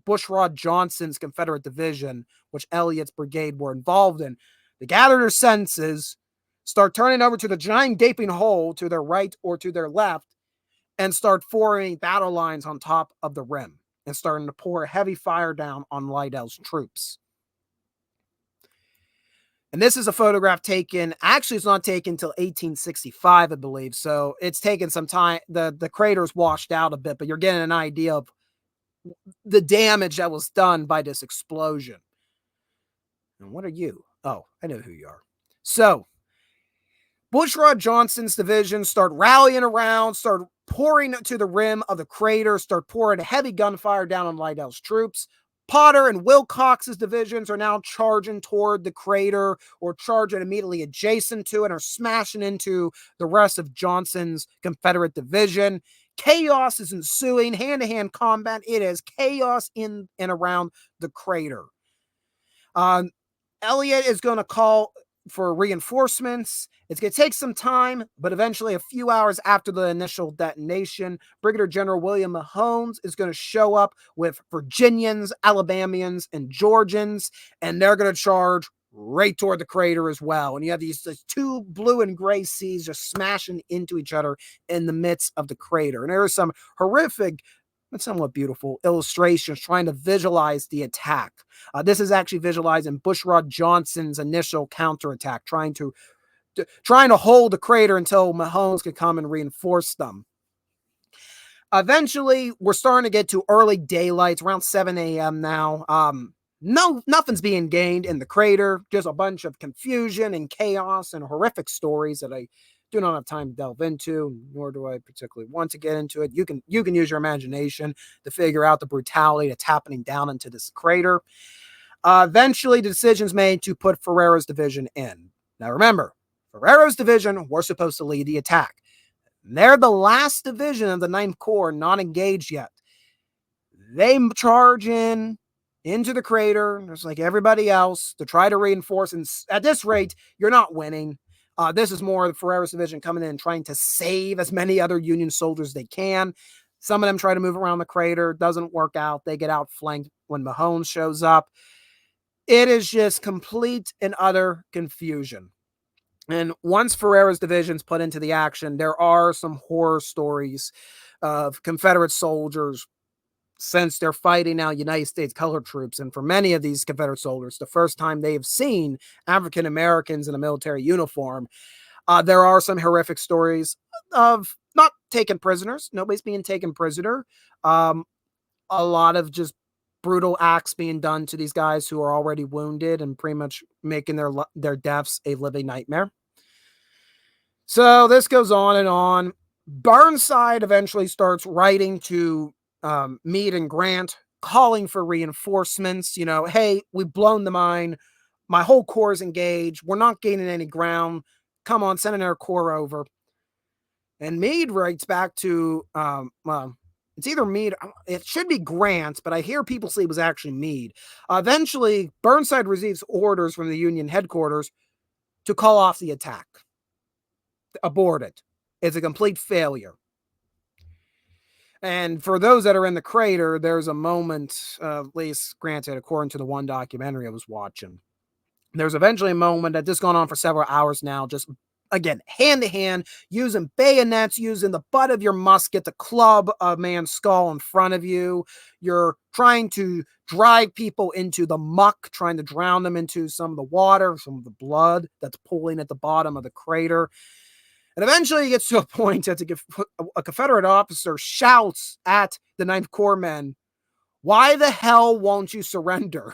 Bushrod Johnson's Confederate division, which Elliott's brigade were involved in, to gather their senses, start turning over to the giant gaping hole to their right or to their left, and start forming battle lines on top of the rim and starting to pour heavy fire down on Lytle's troops. And this is a photograph taken, actually it's not taken until 1865, I believe. So it's taken some time. The crater's washed out a bit, but you're getting an idea of the damage that was done by this explosion. And what are you? Oh, I know who you are. So Bushrod Johnson's division start rallying around, start pouring to the rim of the crater, start pouring heavy gunfire down on Lytle's troops. Potter and Wilcox's divisions are now charging toward the crater, or charging immediately adjacent to it, or smashing into the rest of Johnson's Confederate division. Chaos is ensuing, hand-to-hand combat. It is chaos in and around the crater. Elliott is going to call for reinforcements. It's going to take some time, but eventually, a few hours after the initial detonation, Brigadier General William Mahones is going to show up with Virginians, Alabamians, and Georgians, and they're going to charge right toward the crater as well. And you have these two blue and gray seas just smashing into each other in the midst of the crater. And there are some horrific but somewhat beautiful illustrations trying to visualize the attack. This is actually visualizing Bushrod Johnson's initial counterattack, trying to hold the crater until Mahones could come and reinforce them. Eventually, we're starting to get to early daylight. It's around 7 a.m. now. Nothing's being gained in the crater. Just a bunch of confusion and chaos and horrific stories that I do not have time to delve into, nor do I particularly want to get into it. You can use your imagination to figure out the brutality that's happening down into this crater. Eventually, the decision's made to put Ferrero's division in. Now remember, Ferrero's division were supposed to lead the attack. They're the last division of the 9th Corps not engaged yet. They charge into the crater, just like everybody else, to try to reinforce. And at this rate, you're not winning. This is more the Ferrero's division coming in and trying to save as many other Union soldiers as they can. Some of them try to move around the crater. Doesn't work out. They get outflanked when Mahones shows up. It is just complete and utter confusion. And once Ferrero's division's put into the action, there are some horror stories of Confederate soldiers, since they're fighting now United States colored troops. And for many of these Confederate soldiers, the first time they've seen African Americans in a military uniform, there are some horrific stories of not taken prisoners. Nobody's being taken prisoner. A lot of just brutal acts being done to these guys who are already wounded and pretty much making their deaths a living nightmare. So this goes on and on. Burnside eventually starts writing to Meade and Grant, calling for reinforcements. Hey, we've blown the mine. My whole corps is engaged. We're not gaining any ground. Come on, send another corps over. And Meade writes back to, it's either Meade, it should be Grant, but I hear people say it was actually Meade. Eventually, Burnside receives orders from the Union headquarters to call off the attack. Abort it. It's a complete failure. And for those that are in the crater, there's a moment, at least granted, according to the one documentary I was watching, there's eventually a moment that just gone on for several hours now, just, again, hand-to-hand, using bayonets, using the butt of your musket to club a man's skull in front of you. You're trying to drag people into the muck, trying to drown them into some of the water, some of the blood that's pooling at the bottom of the crater. And eventually it gets to a point that a Confederate officer shouts at the 9th Corps men, "Why the hell won't you surrender?"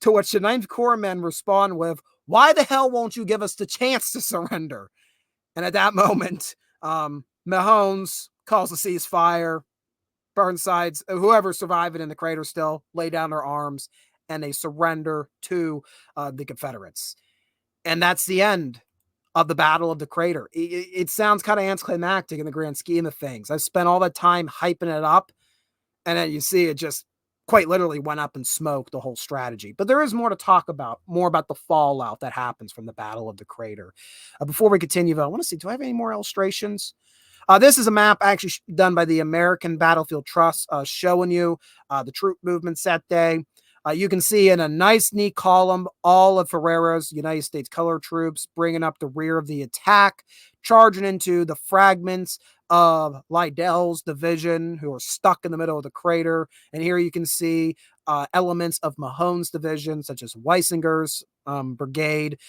To which the 9th Corps men respond with, "Why the hell won't you give us the chance to surrender?" And at that moment, Mahones calls a ceasefire. Burnside's, whoever's surviving in the crater still, lay down their arms, and they surrender to the Confederates. And that's the end of the Battle of the Crater. It sounds kind of anticlimactic in the grand scheme of things. I've spent all that time hyping it up, and then you see it just quite literally went up in smoke, the whole strategy. But there is more to talk about, more about the fallout that happens from the Battle of the Crater. Before we continue, though, I want to see, do I have any more illustrations? This is a map actually done by the American Battlefield Trust, showing you the troop movements that day. You can see in a nice, neat column all of Ferrero's United States colored troops bringing up the rear of the attack, charging into the fragments of Liddell's division, who are stuck in the middle of the crater. And here you can see elements of Mahone's division, such as Weissinger's brigade.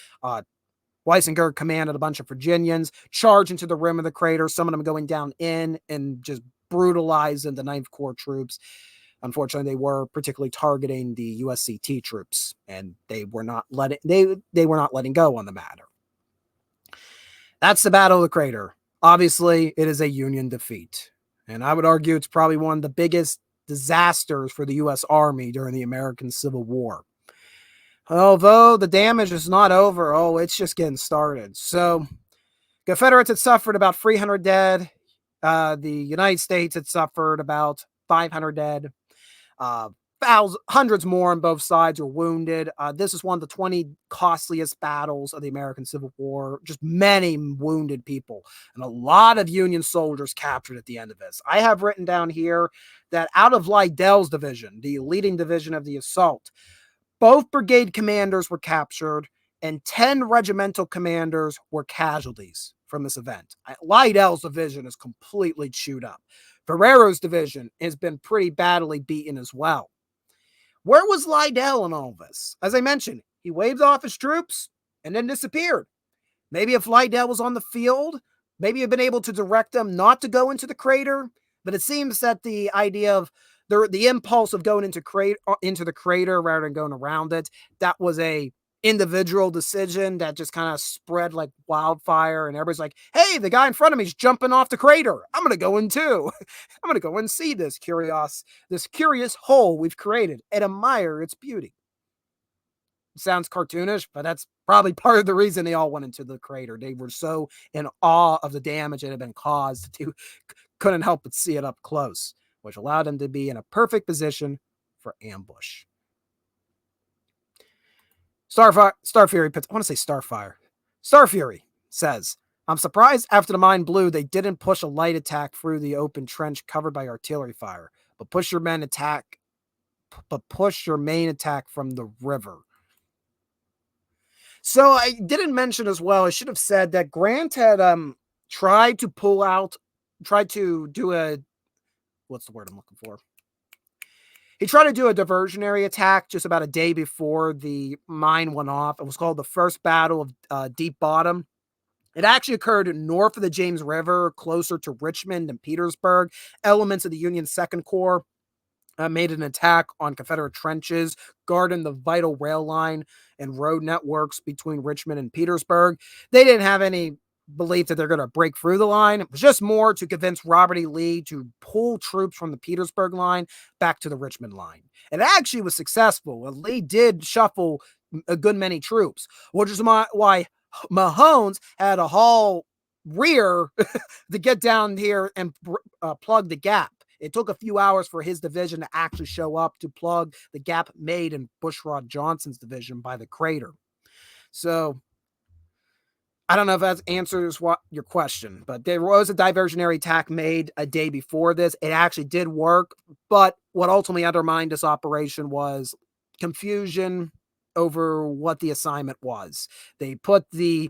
Weisinger commanded a bunch of Virginians, charge into the rim of the crater, some of them going down in and just brutalizing the 9th Corps troops. Unfortunately, they were particularly targeting the USCT troops, and they were not letting go on the matter. That's the Battle of the Crater. Obviously, it is a Union defeat, and I would argue it's probably one of the biggest disasters for the U.S. Army during the American Civil War. Although the damage is not over, it's just getting started. So, Confederates had suffered about 300 dead. The United States had suffered about 500 dead. Hundreds more on both sides were wounded. This is one of the 20 costliest battles of the American Civil War. Just many wounded people and a lot of Union soldiers captured at the end of this. I have written down here that out of Lidell's division, the leading division of the assault, both brigade commanders were captured and 10 regimental commanders were casualties from this event. Lidell's division is completely chewed up. Ferrero's division has been pretty badly beaten as well. Where was Lidell in all this? As I mentioned, he waved off his troops and then disappeared. Maybe if Lidell was on the field, maybe he'd been able to direct them not to go into the crater, but it seems that the idea of the impulse of going into the crater rather than going around it, that was a individual decision that just kind of spread like wildfire, and everybody's like, hey, the guy in front of me is jumping off the crater. I'm going to go in too. I'm going to go and see this curious hole we've created and admire its beauty. It sounds cartoonish, but that's probably part of the reason they all went into the crater. They were so in awe of the damage that had been caused to couldn't help but see it up close, which allowed them to be in a perfect position for ambush. Starfury says, I'm surprised after the mine blew, they didn't push a light attack through the open trench covered by artillery fire, but push your main attack from the river. So I didn't mention as well, I should have said that Grant had tried to do a, what's the word I'm looking for? He tried to do a diversionary attack just about a day before the mine went off. It was called the First Battle of Deep Bottom. It actually occurred north of the James River, closer to Richmond and Petersburg. Elements of the Union Second Corps made an attack on Confederate trenches, guarding the vital rail line and road networks between Richmond and Petersburg. They didn't have any belief that they're going to break through the line. It was just more to convince Robert E. Lee to pull troops from the Petersburg line back to the Richmond line. It actually was successful. Lee did shuffle a good many troops, which is why Mahones had to haul rear to get down here and plug the gap. It took a few hours for his division to actually show up to plug the gap made in Bushrod Johnson's division by the crater. So I don't know if that answers your question, but there was a diversionary attack made a day before this. It actually did work, but what ultimately undermined this operation was confusion over what the assignment was. They put the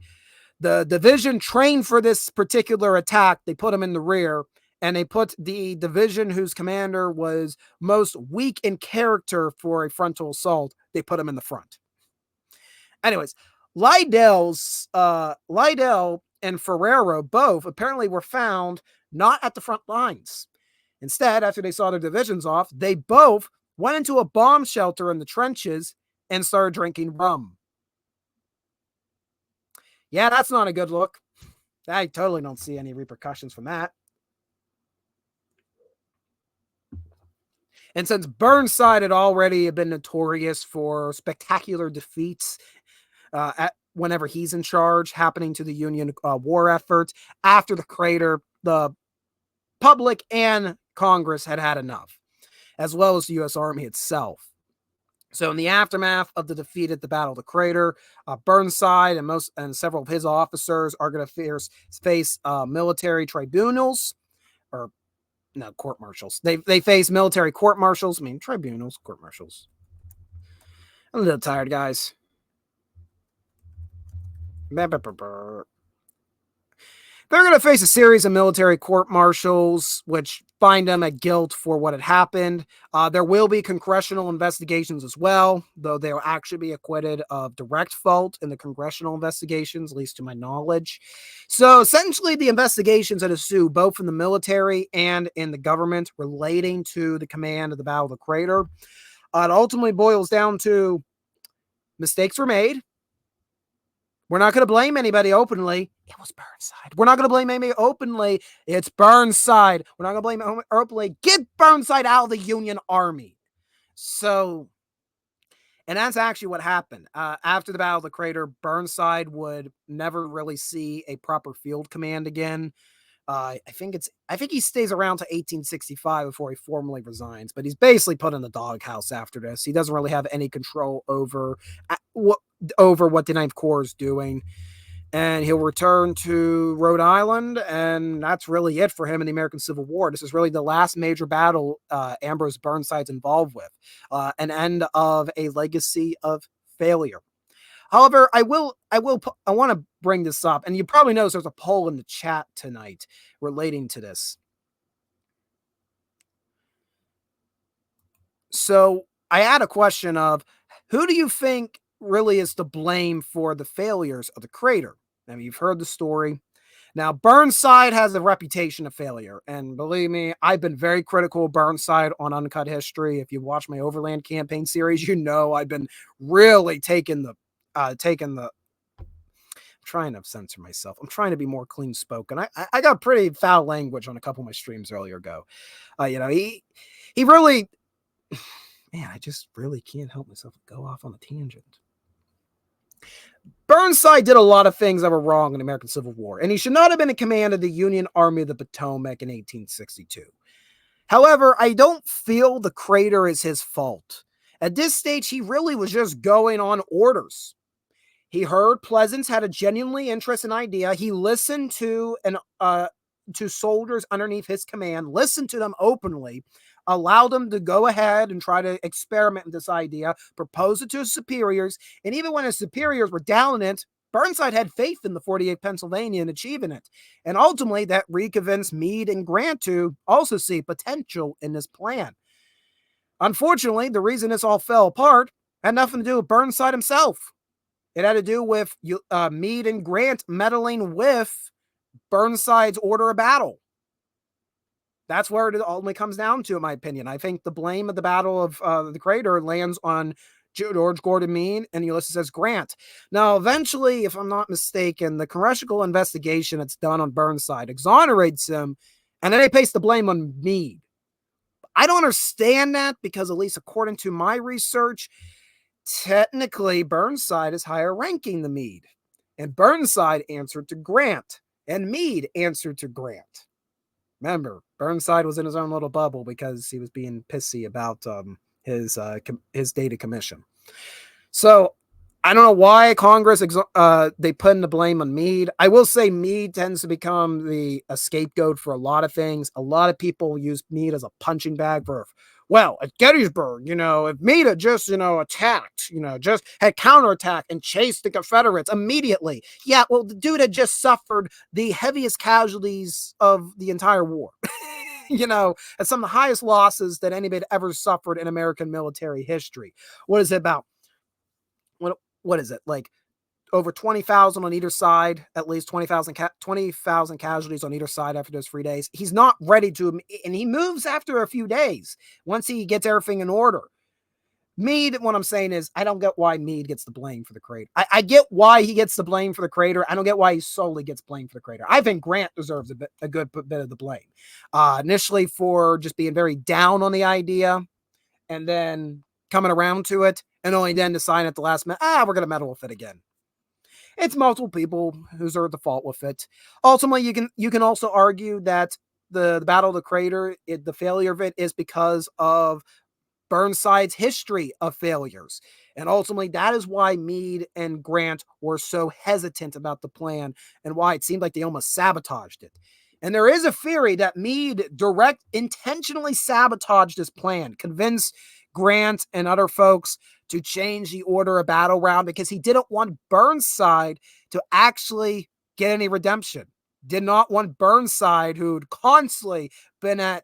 division trained for this particular attack, they put them in the rear, and they put the division whose commander was most weak in character for a frontal assault, they put him in the front. Anyways, Lidell and Ferrero both apparently were found not at the front lines. Instead, after they saw their divisions off, they both went into a bomb shelter in the trenches and started drinking rum. Yeah, that's not a good look. I totally don't see any repercussions from that. And since Burnside had already been notorious for spectacular defeats whenever he's in charge, happening to the Union war effort, after the crater, the public and Congress had enough, as well as the U.S. Army itself. So in the aftermath of the defeat at the Battle of the Crater, Burnside and several of his officers are going to face military tribunals, or no, court-martials. They face military court-martials. I mean, tribunals, court-martials. I'm a little tired, guys. They're going to face a series of military court-martials, which find them at guilt for what had happened. There will be congressional investigations as well, though they'll actually be acquitted of direct fault in the congressional investigations, at least to my knowledge. So essentially, the investigations that ensue both in the military and in the government relating to the command of the Battle of the Crater, it ultimately boils down to mistakes were made. We're not going to blame anybody openly. It was Burnside. We're not going to blame Amy openly. It's Burnside. We're not going to blame him openly. Get Burnside out of the Union Army. So, and that's actually what happened. After the Battle of the Crater, Burnside would never really see a proper field command again. I think he stays around to 1865 before he formally resigns, but he's basically put in the doghouse after this. He doesn't really have any control over what the Ninth Corps is doing. And he'll return to Rhode Island, and that's really it for him in the American Civil War. This is really the last major battle Ambrose Burnside's involved with, an end of a legacy of failure. However, I want to bring this up, and you probably notice there's a poll in the chat tonight relating to this. So I had a question of, who do you think really is to blame for the failures of the crater? I mean, you've heard the story. Now, Burnside has a reputation of failure, and believe me, I've been very critical of Burnside on Uncut History. If you watch my Overland campaign series, you know I've been really taking the I'm trying to censor myself. I'm trying to be more clean spoken. I got pretty foul language on a couple of my streams earlier ago. He really, man, I just really can't help myself go off on a tangent. Burnside did a lot of things that were wrong in the American Civil War, and he should not have been in command of the Union Army of the Potomac in 1862. However, I don't feel the crater is his fault. At this stage, he really was just going on orders. He heard Pleasants had a genuinely interesting idea. He listened to soldiers underneath his command, listened to them openly, allowed them to go ahead and try to experiment with this idea, propose it to his superiors, and even when his superiors were down in it, Burnside had faith in the 48th Pennsylvania in achieving it. And ultimately, that reconvinced Meade and Grant to also see potential in this plan. Unfortunately, the reason this all fell apart had nothing to do with Burnside himself. It had to do with Meade and Grant meddling with Burnside's order of battle. That's where it ultimately comes down to, in my opinion. I think the blame of the Battle of the Crater lands on George Gordon Meade and Ulysses S. Grant. Now, eventually, if I'm not mistaken, the congressional investigation that's done on Burnside exonerates him, and then they place the blame on Meade. I don't understand that because, at least according to my research, technically Burnside is higher ranking than Meade. And Burnside answered to Grant, and Meade answered to Grant. Remember, Burnside was in his own little bubble because he was being pissy about his data commission. So I don't know why Congress they put in the blame on Meade. I will say Meade tends to become a scapegoat for a lot of things. A lot of people use Meade as a punching bag for, well, at Gettysburg, if Meade had just, attacked, just had counterattacked and chased the Confederates immediately. Yeah, well, the dude had just suffered the heaviest casualties of the entire war. And some of the highest losses that anybody ever suffered in American military history. What is it about? What is it? Like over 20,000 on either side, at least 20,000 casualties on either side after those 3 days. He's not ready to, and he moves after a few days once he gets everything in order. Meade, what I'm saying is, I don't get why Meade gets the blame for the crater. I get why he gets the blame for the crater. I don't get why he solely gets blamed for the crater. I think Grant deserves a good bit of the blame. Initially for just being very down on the idea and then coming around to it and only then deciding at the last minute, we're going to meddle with it again. It's multiple people who's are at the fault with it. Ultimately, you can also argue that the Battle of the Crater, the failure of it is because of Burnside's history of failures. And ultimately, that is why Meade and Grant were so hesitant about the plan and why it seemed like they almost sabotaged it. And there is a theory that Meade intentionally sabotaged this plan, convinced Grant and other folks to change the order of battle round because he didn't want Burnside to actually get any redemption. Did not want Burnside, who'd constantly been at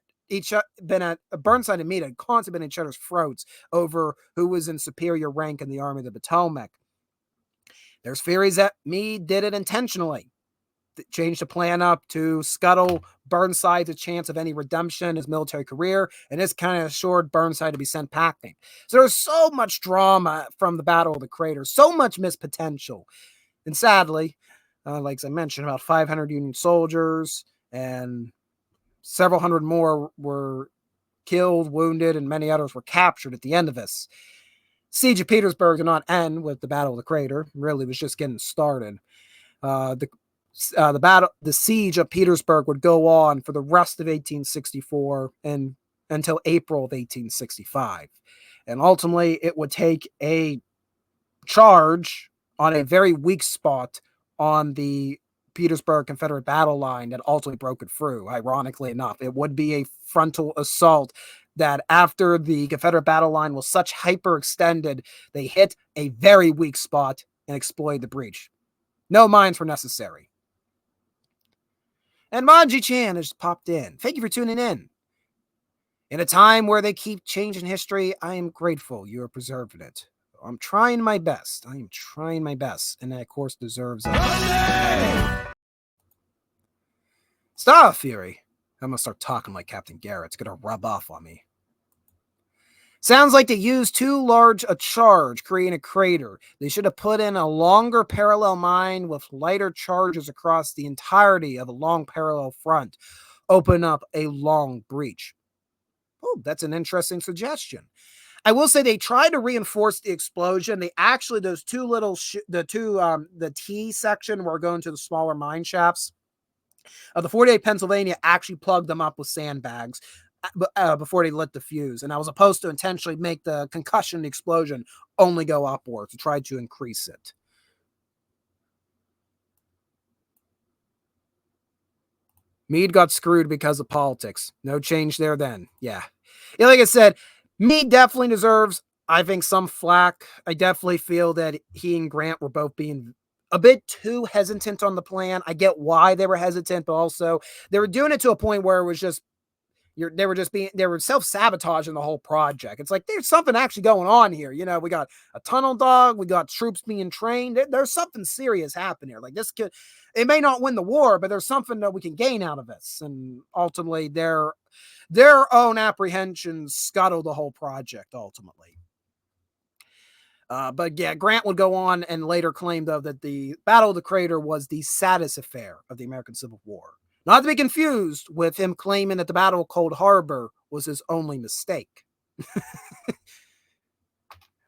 Burnside and Meade had constantly been in each other's throats over who was in superior rank in the Army of the Potomac. There's theories that Meade did it intentionally. Changed the plan up to scuttle Burnside's chance of any redemption in his military career, and this kind of assured Burnside to be sent packing. So there's so much drama from the Battle of the Crater, so much missed potential. And sadly, Like I mentioned, about 500 Union soldiers and several hundred more were killed, wounded, and many others were captured at the end of this. Siege of Petersburg did not end with the Battle of the Crater. It really was just getting started. The siege of Petersburg would go on for the rest of 1864 and until April of 1865. And ultimately, it would take a charge on a very weak spot on the Petersburg Confederate battle line that ultimately broke it through. Ironically enough, it would be a frontal assault that after the Confederate battle line was such hyperextended, they hit a very weak spot and exploited the breach. No mines were necessary. And Manji Chan has popped in. Thank you for tuning in. In a time where they keep changing history, I am grateful you are preserving it. I'm trying my best. I am trying my best. And that, of course, deserves it. Stop, Fury. I'm going to start talking like Captain Garrett. It's going to rub off on me. Sounds like they used too large a charge, creating a crater. They should have put in a longer parallel mine with lighter charges across the entirety of a long parallel front. Open up a long breach. Oh, that's an interesting suggestion. I will say they tried to reinforce the explosion. They actually, those two little, the T section were going to the smaller mine shafts. The 48 Pennsylvania actually plugged them up with sandbags before they lit the fuse. And I was supposed to intentionally make the concussion explosion only go upwards to try to increase it. Meade got screwed because of politics. No change there then. Yeah, like I said, Meade definitely deserves, I think, some flack. I definitely feel that he and Grant were both being a bit too hesitant on the plan. I get why they were hesitant, but also they were doing it to a point where it was just, they were self-sabotaging the whole project. It's like, there's something actually going on here. We got a tunnel dog, we got troops being trained. There's something serious happening here. Like, it may not win the war, but there's something that we can gain out of this. And ultimately, their own apprehensions scuttle the whole project, ultimately. But yeah, Grant would go on and later claim, though, that the Battle of the Crater was the saddest affair of the American Civil War. Not to be confused with him claiming that the Battle of Cold Harbor was his only mistake.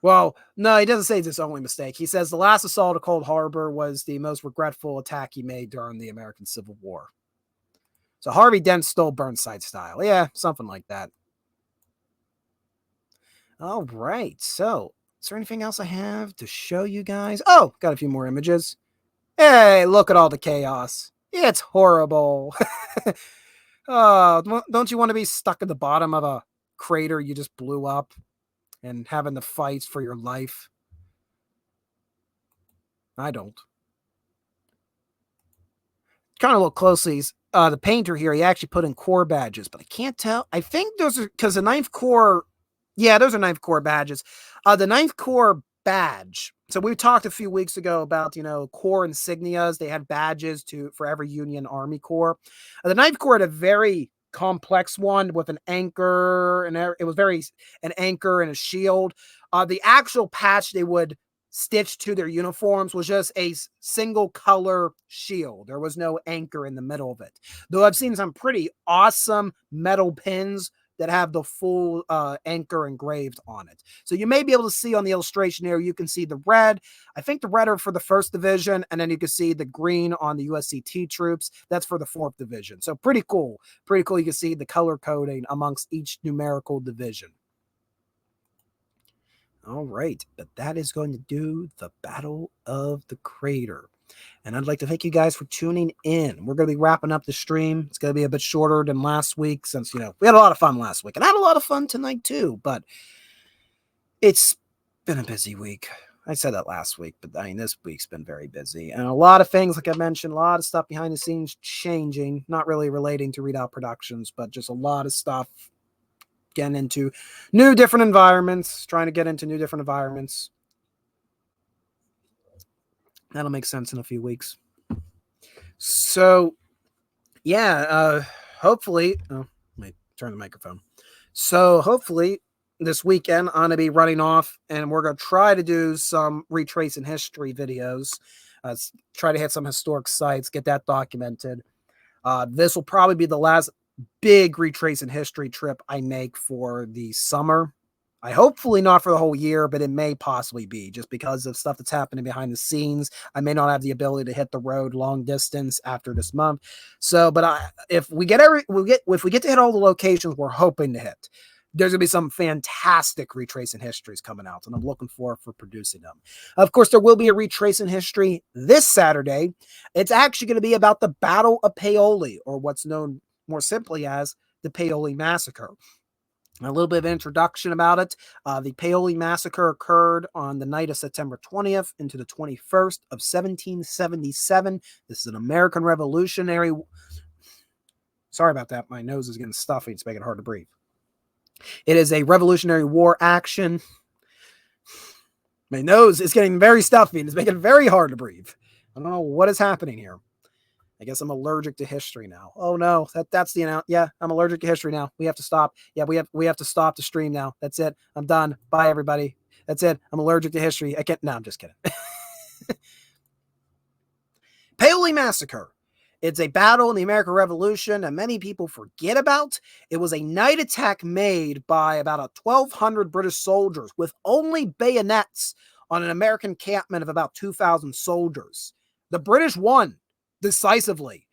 Well, no, he doesn't say it's his only mistake. He says the last assault of Cold Harbor was the most regretful attack he made during the American Civil War. So Harvey Dent stole Burnside style. Yeah, something like that. All right. So, is there anything else I have to show you guys? Oh, got a few more images. Hey, look at all the chaos. It's horrible. Don't you want to be stuck at the bottom of a crater you just blew up and having to fight for your life? I don't. Kind of look closely. The painter here, he actually put in Corps badges, but I can't tell. I think those are because the 9th Corps. Yeah, those are 9th Corps badges. The 9th Corps badge. So we talked a few weeks ago about, Corps insignias. They had badges for every Union Army Corps. The 9th Corps had a very complex one with an anchor, and it was an anchor and a shield. The actual patch they would stitch to their uniforms was just a single color shield. There was no anchor in the middle of it. Though I've seen some pretty awesome metal pins that have the full anchor engraved on it. So you may be able to see on the illustration here, you can see the red. I think the red are for the 1st Division, and then you can see the green on the USCT troops. That's for the 4th Division. So pretty cool. Pretty cool. You can see the color coding amongst each numerical division. All right, but that is going to do the Battle of the Crater. And I'd like to thank you guys for tuning in. We're going to be wrapping up the stream. It's going to be a bit shorter than last week since, we had a lot of fun last week. And I had a lot of fun tonight too, but it's been a busy week. I said that last week, but this week's been very busy. And a lot of things, like I mentioned, a lot of stuff behind the scenes changing, not really relating to Readout Productions, but just a lot of stuff getting into different environments, trying to get into different environments. That'll make sense in a few weeks. So, yeah, hopefully, let me turn the microphone. So, hopefully, this weekend, I'm going to be running off, and we're going to try to do some retracing history videos. try to hit some historic sites, get that documented. This will probably be the last big retracing history trip I make for the summer. I hopefully not for the whole year, but it may possibly be just because of stuff that's happening behind the scenes. I may not have the ability to hit the road long distance after this month. So, but if we get to hit all the locations we're hoping to hit, there's gonna be some fantastic retracing histories coming out, and I'm looking forward for producing them. Of course, there will be a retracing history this Saturday. It's actually going to be about the Battle of Paoli, or what's known more simply as the Paoli Massacre. A little bit of introduction about it. The Paoli Massacre occurred on the night of September 20th into the 21st of 1777. This is an American revolutionary. Sorry about that. My nose is getting stuffy. It's making it hard to breathe. It is a Revolutionary War action. My nose is getting very stuffy and it's making it very hard to breathe. I don't know what is happening here. I guess I'm allergic to history now. Oh no, that's the announcement. Yeah, I'm allergic to history now. We have to stop. Yeah, we have to stop the stream now. That's it. I'm done. Bye everybody. That's it. I'm allergic to history. I can't. No, I'm just kidding. Paoli Massacre. It's a battle in the American Revolution that many people forget about. It was a night attack made by about 1,200 British soldiers with only bayonets on an American encampment of about 2,000 soldiers. The British won decisively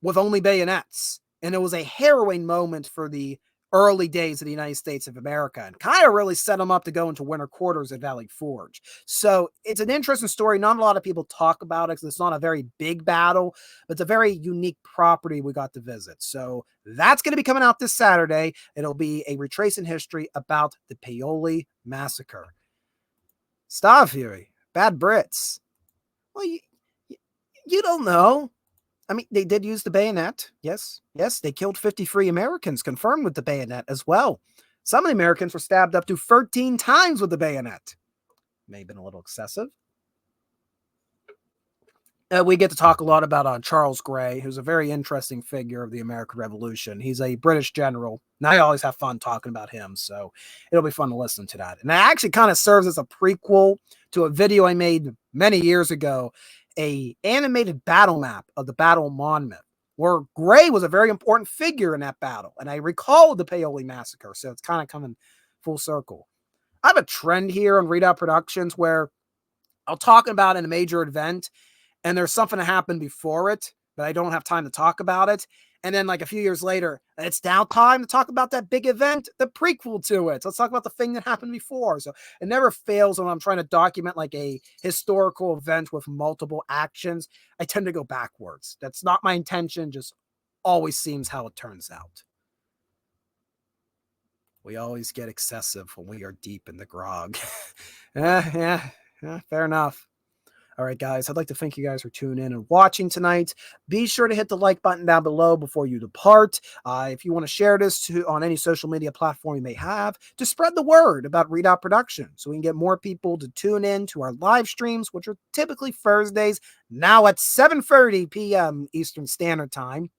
with only bayonets. And it was a harrowing moment for the early days of the United States of America and kind of really set them up to go into winter quarters at Valley Forge. So it's an interesting story. Not a lot of people talk about it because it's not a very big battle, but it's a very unique property we got to visit. So that's going to be coming out this Saturday. It'll be a retracing history about the Paoli Massacre. Star Fury, bad Brits. Well, you don't know. I mean, they did use the bayonet. Yes, they killed 53 Americans, confirmed with the bayonet as well. Some of the Americans were stabbed up to 13 times with the bayonet. May have been a little excessive. We get to talk a lot about Charles Grey, who's a very interesting figure of the American Revolution. He's a British general, and I always have fun talking about him, so it'll be fun to listen to that. And it actually kind of serves as a prequel to a video I made many years ago, a animated battle map of the Battle of Monmouth, where Grey was a very important figure in that battle. And I recall the Paoli Massacre, so it's kind of coming full circle. I have a trend here on Readout Productions where I'll talk about in a major event, and there's something that happened before it, but I don't have time to talk about it. And then like a few years later, it's now time to talk about that big event, the prequel to it. So let's talk about the thing that happened before. So it never fails when I'm trying to document like a historical event with multiple actions. I tend to go backwards. That's not my intention, just always seems how it turns out. We always get excessive when we are deep in the grog. Yeah, fair enough. All right, guys, I'd like to thank you guys for tuning in and watching tonight. Be sure to hit the like button down below before you depart. If you want to share this on any social media platform you may have, to spread the word about Readout Production so we can get more people to tune in to our live streams, which are typically Thursdays, now at 7:30 p.m. Eastern Standard Time.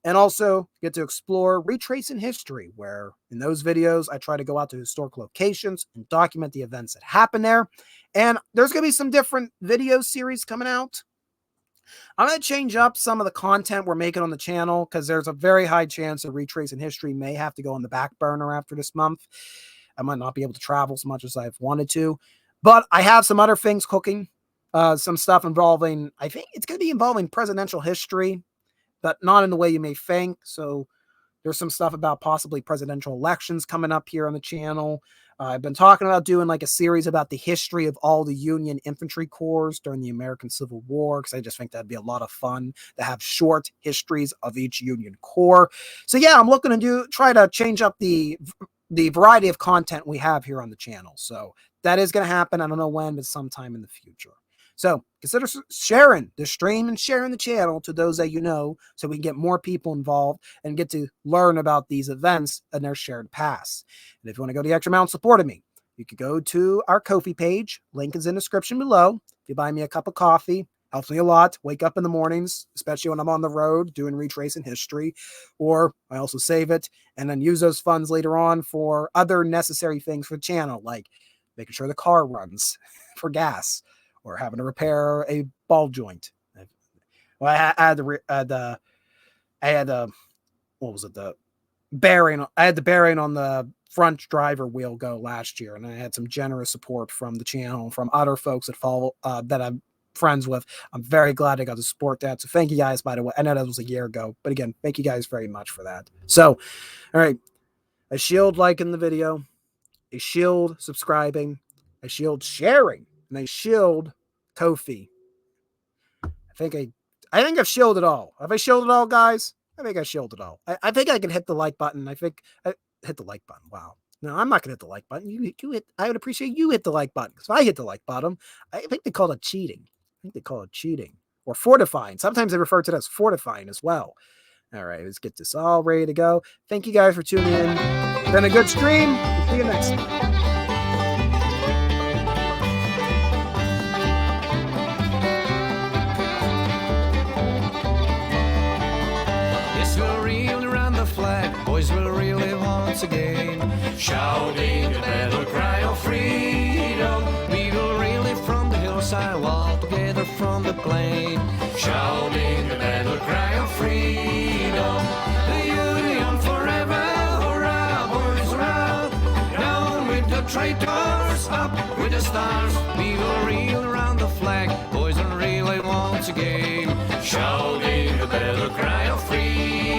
And also get to explore Retracing History, where in those videos, I try to go out to historic locations and document the events that happen there. And there's going to be some different video series coming out. I'm going to change up some of the content we're making on the channel because there's a very high chance that Retracing History may have to go on the back burner after this month. I might not be able to travel as much as I've wanted to. But I have some other things cooking. Some stuff involving, I think it's going to be involving presidential history, but not in the way you may think. So there's some stuff about possibly presidential elections coming up here on the channel. I've been talking about doing like a series about the history of all the Union infantry corps during the American Civil War, because I just think that'd be a lot of fun to have short histories of each Union corps. So yeah, I'm looking to try to change up the variety of content we have here on the channel. So that is going to happen. I don't know when, but sometime in the future. So consider sharing the stream and sharing the channel to those that you know, so we can get more people involved and get to learn about these events and their shared past. And if you want to go the extra mile supporting me, you could go to our Ko-fi page. Link is in the description below. If you buy me a cup of coffee, helps me a lot. Wake up in the mornings, especially when I'm on the road doing Retracing History, or I also save it and then use those funds later on for other necessary things for the channel, like making sure the car runs for gas, or having to repair a ball joint. Well, I had what was it? The bearing. I had the bearing on the front driver wheel go last year, and I had some generous support from the channel, from other folks that follow that I'm friends with. I'm very glad I got to support that. So thank you guys, by the way. I know that was a year ago, but again, thank you guys very much for that. So, all right, a shield liking the video, a shield subscribing, a shield sharing, and a shield Kofi. I think I've shielded all. Have I shielded all, guys? I think I shielded all. I think I can hit the like button. I hit the like button. Wow. No, I'm not gonna hit the like button. You hit. I would appreciate you hit the like button, because if I hit the like button, I think they call it cheating. I think they call it cheating or fortifying. Sometimes they refer to it as fortifying as well. All right, let's get this all ready to go. Thank you guys for tuning in. It's been a good stream. See you next time. Boys will really once again, shouting the battle cry of freedom. We will really from the hillside, all together from the plain, shouting the battle cry of freedom. The Union forever, hurrah, boys, hurrah! Down with the traitors, up with the stars. We will reel around the flag, boys will really once again, shouting.